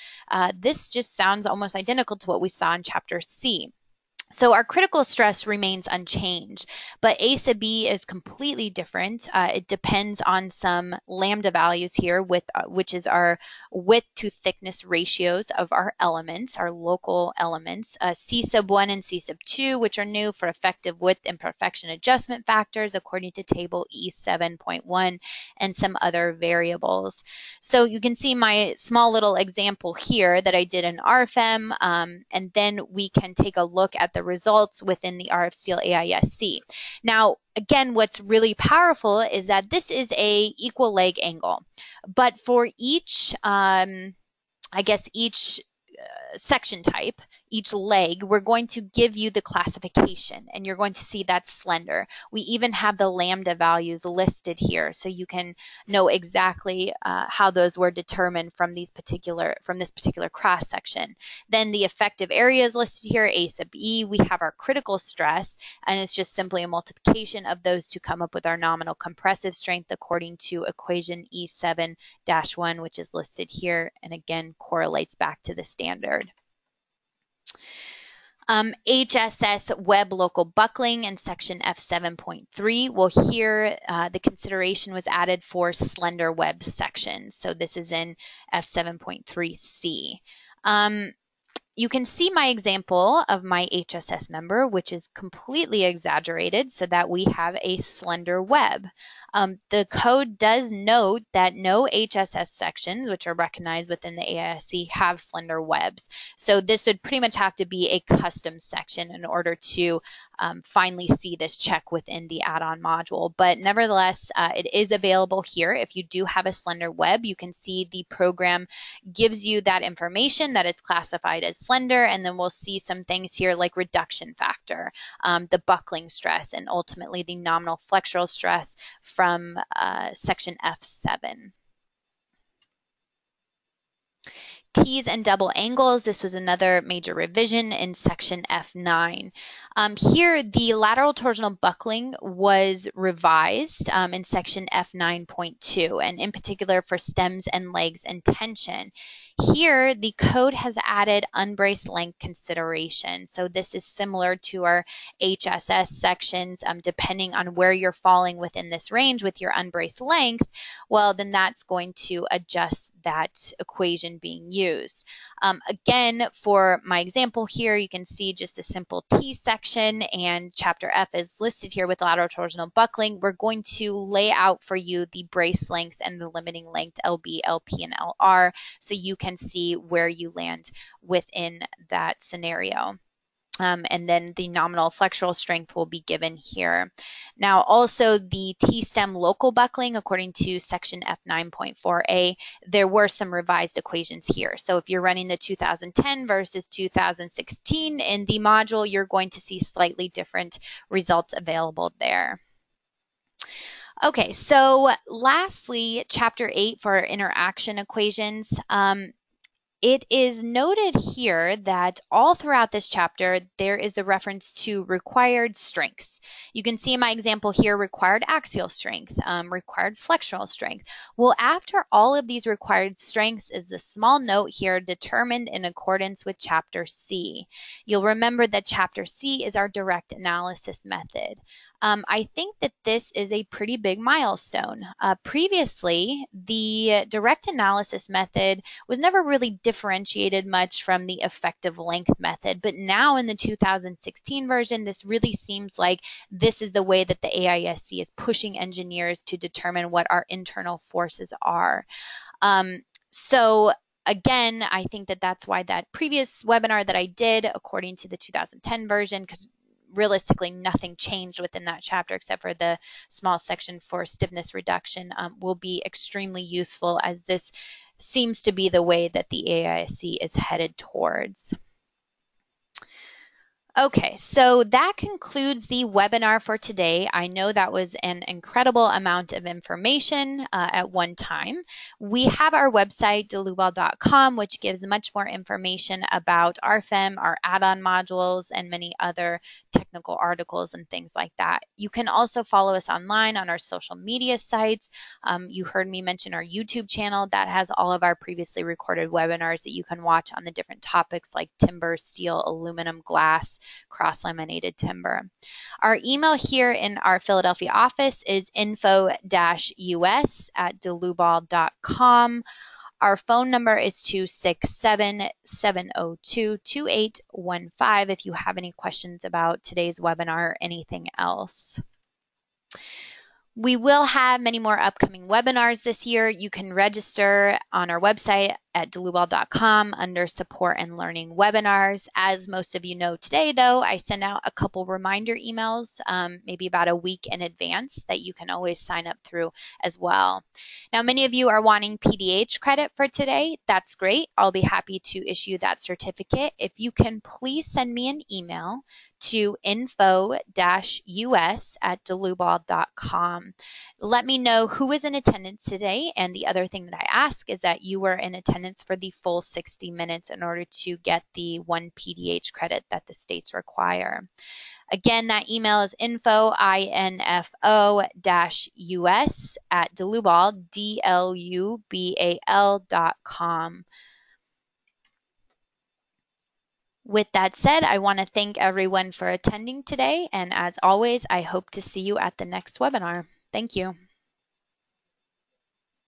this just sounds almost identical to what we saw in Chapter C. So our critical stress remains unchanged, but A sub B is completely different. It depends on some lambda values here, which is our width to thickness ratios of our elements, our local elements. C sub 1 and C sub 2, which are new for effective width imperfection adjustment factors according to table E7.1 and some other variables. So you can see my small little example here that I did in RFEM, and then we can take a look at the results within the RF-STEEL AISC. Now, again, what's really powerful is that this is a equal leg angle, but for each, each section type, each leg, we're going to give you the classification, and you're going to see that's slender. We even have the lambda values listed here, so you can know exactly how those were determined from this particular cross section. Then the effective area is listed here, A sub E. We have our critical stress, and it's just simply a multiplication of those to come up with our nominal compressive strength according to equation E7-1, which is listed here, and again correlates back to the standard. HSS web local buckling in section F7.3. Well, here the consideration was added for slender web sections. So this is in F7.3C. You can see my example of my HSS member, which is completely exaggerated so that we have a slender web. The code does note that no HSS sections, which are recognized within the AISC, have slender webs. So this would pretty much have to be a custom section in order to finally see this check within the add-on module. But nevertheless, it is available here. If you do have a slender web, you can see the program gives you that information that it's classified as slender, and then we'll see some things here like reduction factor, the buckling stress, and ultimately the nominal flexural stress from section F7. T's and double angles, this was another major revision in section F9. Here, the lateral torsional buckling was revised in section F9.2, and in particular for stems and legs and tension. Here, the code has added unbraced length consideration. So this is similar to our HSS sections. Depending on where you're falling within this range with your unbraced length, well, then that's going to adjust that equation being used. Again, for my example here, you can see just a simple T section, and chapter F is listed here with lateral torsional buckling. We're going to lay out for you the brace lengths and the limiting length LB, LP, and LR, so you can see where you land within that scenario. And then the nominal flexural strength will be given here. Now also the T-stem local buckling according to section F9.4a, there were some revised equations here. So if you're running the 2010 versus 2016 in the module, you're going to see slightly different results available there. Okay, so lastly, chapter 8 for our interaction equations. It is noted here that all throughout this chapter, there is the reference to required strengths. You can see in my example here, required axial strength, required flexural strength. Well, after all of these required strengths is the small note here determined in accordance with chapter C. You'll remember that chapter C is our direct analysis method. I think that this is a pretty big milestone. Previously, the direct analysis method was never really differentiated much from the effective length method, but now in the 2016 version, this really seems like this is the way that the AISC is pushing engineers to determine what our internal forces are. So again, I think that that's why that previous webinar that I did, according to the 2010 version, because realistically nothing changed within that chapter except for the small section for stiffness reduction, will be extremely useful, as this seems to be the way that the AISC is headed towards. Okay, so that concludes the webinar for today. I know that was an incredible amount of information at one time. We have our website, dlubal.com, which gives much more information about RFEM, our add-on modules, and many other technical articles and things like that. You can also follow us online on our social media sites. You heard me mention our YouTube channel that has all of our previously recorded webinars that you can watch on the different topics like timber, steel, aluminum, glass, cross-laminated timber. Our email here in our Philadelphia office is info-us@dlubal.com. Our phone number is 267-702-2815 if you have any questions about today's webinar or anything else. We will have many more upcoming webinars this year. You can register on our website at dlubal.com under support and learning webinars. As most of you know today, though, I send out a couple reminder emails, maybe about a week in advance, that you can always sign up through as well. Now, many of you are wanting PDH credit for today. That's great. I'll be happy to issue that certificate. If you can please send me an email to info-us@dlubal.com. Let me know who is in attendance today, and the other thing that I ask is that you were in attendance for the full 60 minutes in order to get the 1 PDH credit that the states require. Again, that email is info-us@dlubal, DLUBAL.com. With that said, I want to thank everyone for attending today, and as always, I hope to see you at the next webinar. Thank you.